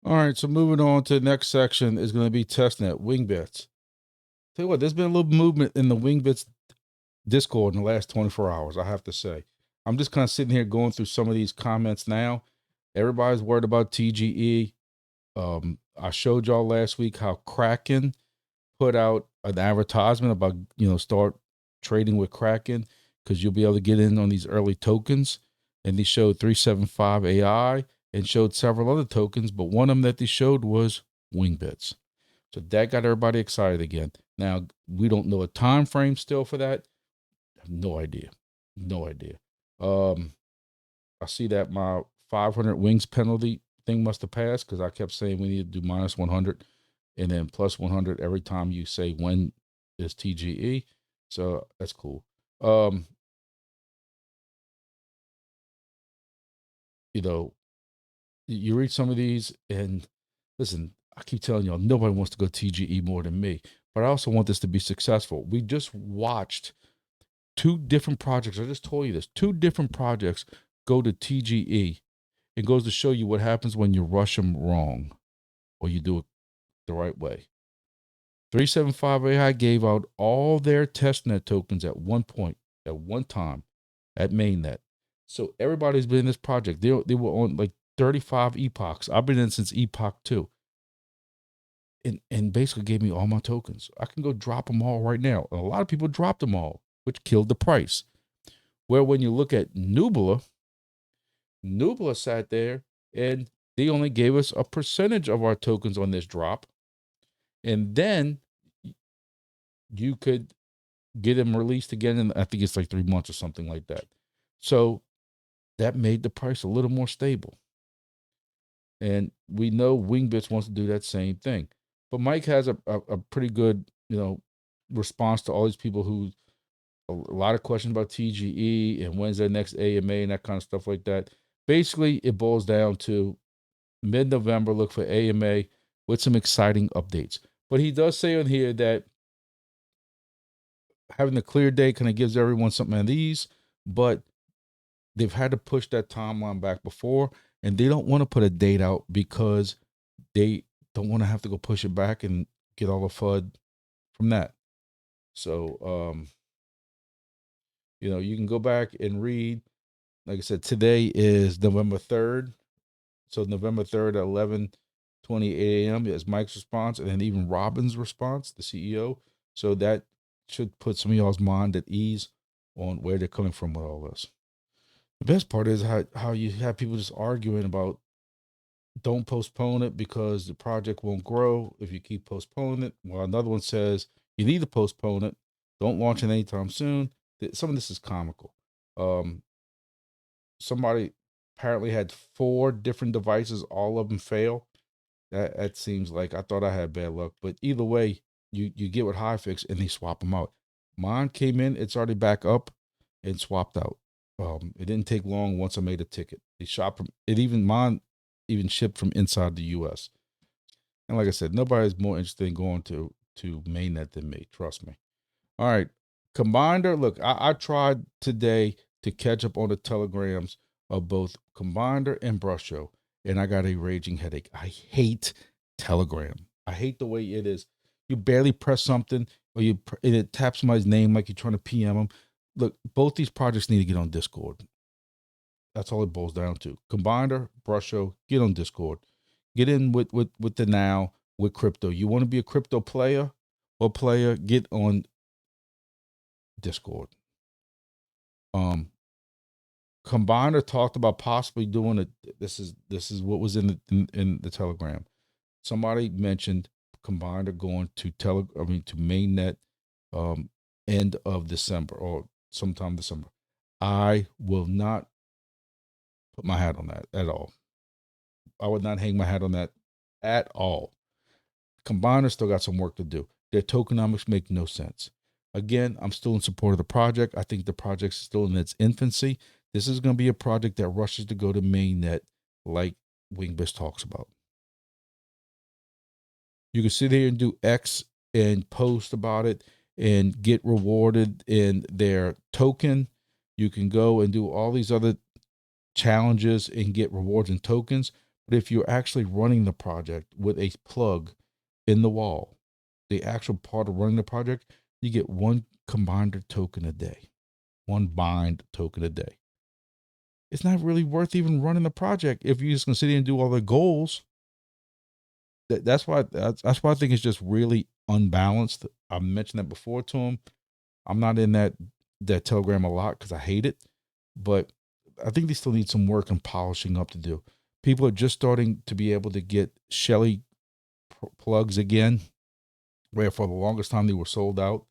All right, so moving on to the next section is going to be testnet, Wingbits. Tell you what, there's been a little movement in the Wingbits Discord in the last 24 hours, I have to say. I'm just kind of sitting here going through some of these comments now. Everybody's worried about TGE. I showed y'all last week how Kraken put out an advertisement about, start trading with Kraken because you'll be able to get in on these early tokens. And they showed 375 AI and showed several other tokens, but one of them that they showed was Wingbits. So that got everybody excited again. Now, we don't know a time frame still for that. I have no idea. I see that my 500 wings penalty thing must have passed because I kept saying we need to do minus 100 and then plus 100 every time you say when is TGE. So that's cool. You read some of these and listen, I keep telling y'all, nobody wants to go TGE more than me, but I also want this to be successful. We just watched 2 different projects. I just told you this, 2 different projects go to TGE. It goes to show you what happens when you rush them wrong or you do it the right way. 375 AI gave out all their testnet tokens at one point, at one time, at mainnet. So everybody's been in this project. They were on like 35 epochs. I've been in since epoch 2. And basically gave me all my tokens. I can go drop them all right now. And a lot of people dropped them all, which killed the price. Where when you look at Nubila sat there and they only gave us a percentage of our tokens on this drop. And then you could get them released again in, I think it's like 3 months or something like that. So that made the price a little more stable. And we know Wingbits wants to do that same thing. But Mike has a pretty good, response to all these people who a lot of questions about TGE and when's their next AMA and that kind of stuff like that. Basically, it boils down to mid-November, look for AMA with some exciting updates. But he does say on here that having a clear day kind of gives everyone something at ease, but they've had to push that timeline back before, and they don't want to put a date out because they don't want to have to go push it back and get all the FUD from that. So, you can go back and read. Like I said, today is November 3rd. So November 3rd at 11:28 a.m. is Mike's response, and then even Robin's response, the CEO. So that should put some of y'all's mind at ease on where they're coming from with all this. The best part is how you have people just arguing about don't postpone it because the project won't grow if you keep postponing it. While another one says you need to postpone it. Don't launch it anytime soon. Some of this is comical. Somebody apparently had 4 different devices, all of them fail. That seems like, I thought I had bad luck, but either way, you get with HiFix and they swap them out. Mine came in, it's already back up and swapped out. It didn't take long once I made a ticket. They shop from it, mine even shipped from inside the US. And like I said, nobody's more interested in going to mainnet than me, trust me. All right, Combinder. Look, I tried today to catch up on the telegrams of both Combinder and BrushO, and I got a raging headache. I hate Telegram. I hate the way it is. You barely press something, or and it taps somebody's name like you're trying to PM them. Look, both these projects need to get on Discord. That's all it boils down to. Combinder, BrushO, get on Discord. Get in with the now with crypto. You want to be a crypto player or get on Discord. Combinder talked about possibly doing it. This is what was in the Telegram. Somebody mentioned Combinder going to mainnet end of December or sometime December. I will not put my hat on that at all. I would not hang my hat on that at all. Combiner still got some work to do. Their tokenomics make no sense. Again, I'm still in support of the project. I think the project's still in its infancy. This is going to be a project that rushes to go to mainnet like Wingbits talks about. You can sit here and do X and post about it and get rewarded in their token. You can go and do all these other challenges and get rewards and tokens. But if you're actually running the project with a plug in the wall, the actual part of running the project, you get one Combinder token a day, one bind token a day. It's not really worth even running the project if you're just gonna sit here and do all the goals. That's why I think it's just really unbalanced. I mentioned that before to him. I'm not in that Telegram a lot because I hate it, but I think they still need some work and polishing up to do. People are just starting to be able to get Shelly plugs again, where for the longest time they were sold out.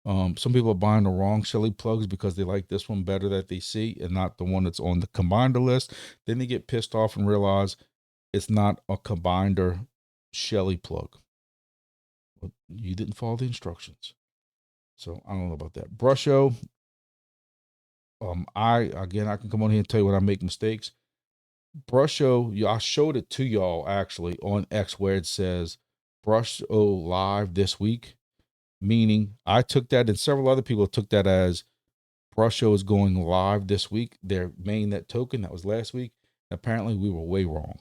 Some people are buying the wrong Shelly plugs because they like this one better that they see and not the one that's on the Combinder list. Then they get pissed off and realize it's not a Combinder Shelly plug. Well, you didn't follow the instructions. So I don't know about that. BrushO. I can come on here and tell you when I make mistakes. BrushO, I showed it to y'all actually on X where it says BrushO live this week, meaning I took that and several other people took that as BrushO is going live this week. Their mainnet token, that was last week. Apparently we were way wrong.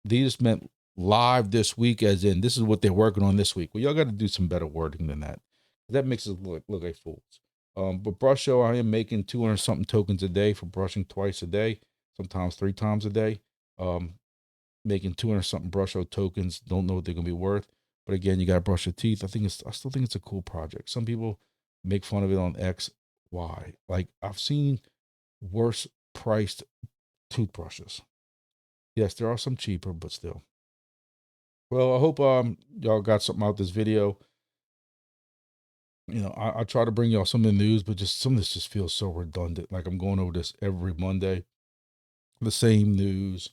These meant live this week as in this is what they're working on this week. Well, y'all got to do some better wording than that. That makes us look like fools. But BrushO, I am making 200 something tokens a day for brushing twice a day, sometimes 3 times a day. Making 200 something BrushO tokens. Don't know what they're gonna be worth, but again, you gotta brush your teeth. I still think it's a cool project. Some people make fun of it on X. Why? Like I've seen worse priced toothbrushes. Yes, there are some cheaper, but still. Well, I hope y'all got something out of this video. You know, I try to bring y'all some of the news, but just some of this just feels so redundant. Like I'm going over this every Monday, the same news.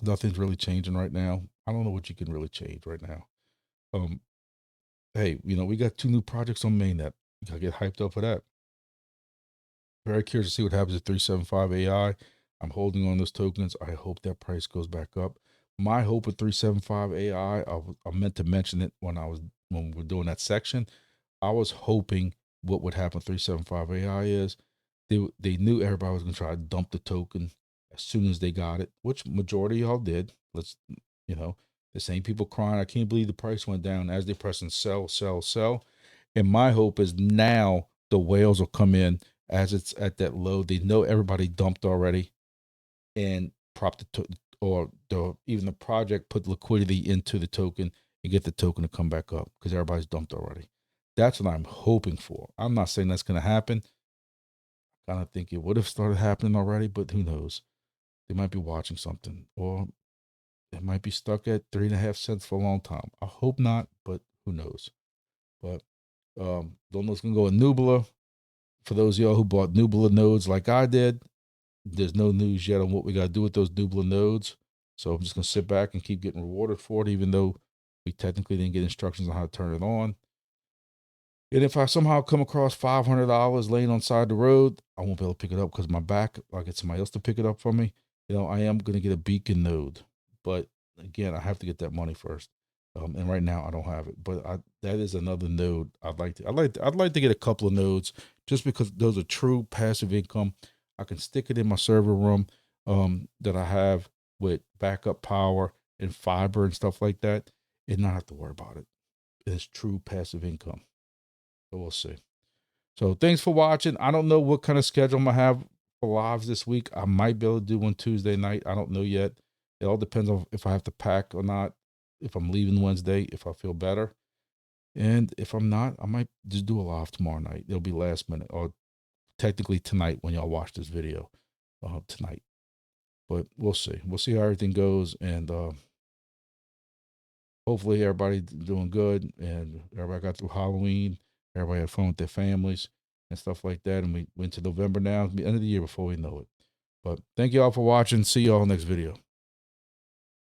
Nothing's really changing right now. I don't know what you can really change right now. Hey, you know, we got 2 new projects on mainnet. You gotta get hyped up for that. Very curious to see what happens at 375 AI. I'm holding on those tokens. I hope that price goes back up. My hope with 375 AI, I meant to mention it when we were doing that section. I was hoping what would happen with 375 AI is they knew everybody was gonna try to dump the token as soon as they got it, which majority of y'all did. Let's, you know, the same people crying, I can't believe the price went down as they pressing sell, sell, sell. And my hope is now the whales will come in as it's at that low. They know everybody dumped already and prop even the project put liquidity into the token and get the token to come back up because everybody's dumped already. That's what I'm hoping for. I'm not saying that's going to happen. I kind of think it would have started happening already, but who knows? They might be watching something, or it might be stuck at 3.5 cents for a long time. I hope not, but who knows? But don't know what's gonna go in Nubila. For those of y'all who bought Nubila nodes like I did, there's no news yet on what we got to do with those Nubila nodes. So I'm just gonna sit back and keep getting rewarded for it, even though we technically didn't get instructions on how to turn it on. And if I somehow come across $500 laying on side the road, I won't be able to pick it up because my back. I'll get somebody else to pick it up for me. You know, I am going to get a beacon node, but again, I have to get that money first. And right now I don't have it, but that is another node I'd like to get a couple of nodes just because those are true passive income. I can stick it in my server room that I have with backup power and fiber and stuff like that, and not have to worry about it. It's true passive income. So we'll see. So thanks for watching. I don't know what kind of schedule I'm gonna have for lives this week. I might be able to do one Tuesday night. I don't know yet. It all depends on if I have to pack or not, if I'm leaving Wednesday, if I feel better. And if I'm not, I might just do a live tomorrow night. It'll be last minute, or technically tonight when y'all watch this video tonight. But we'll see. We'll see how everything goes. And hopefully everybody doing good and everybody got through Halloween. Everybody had fun with their families and stuff like that. And we went to November now, the end of the year before we know it. But thank you all for watching. See you all next video.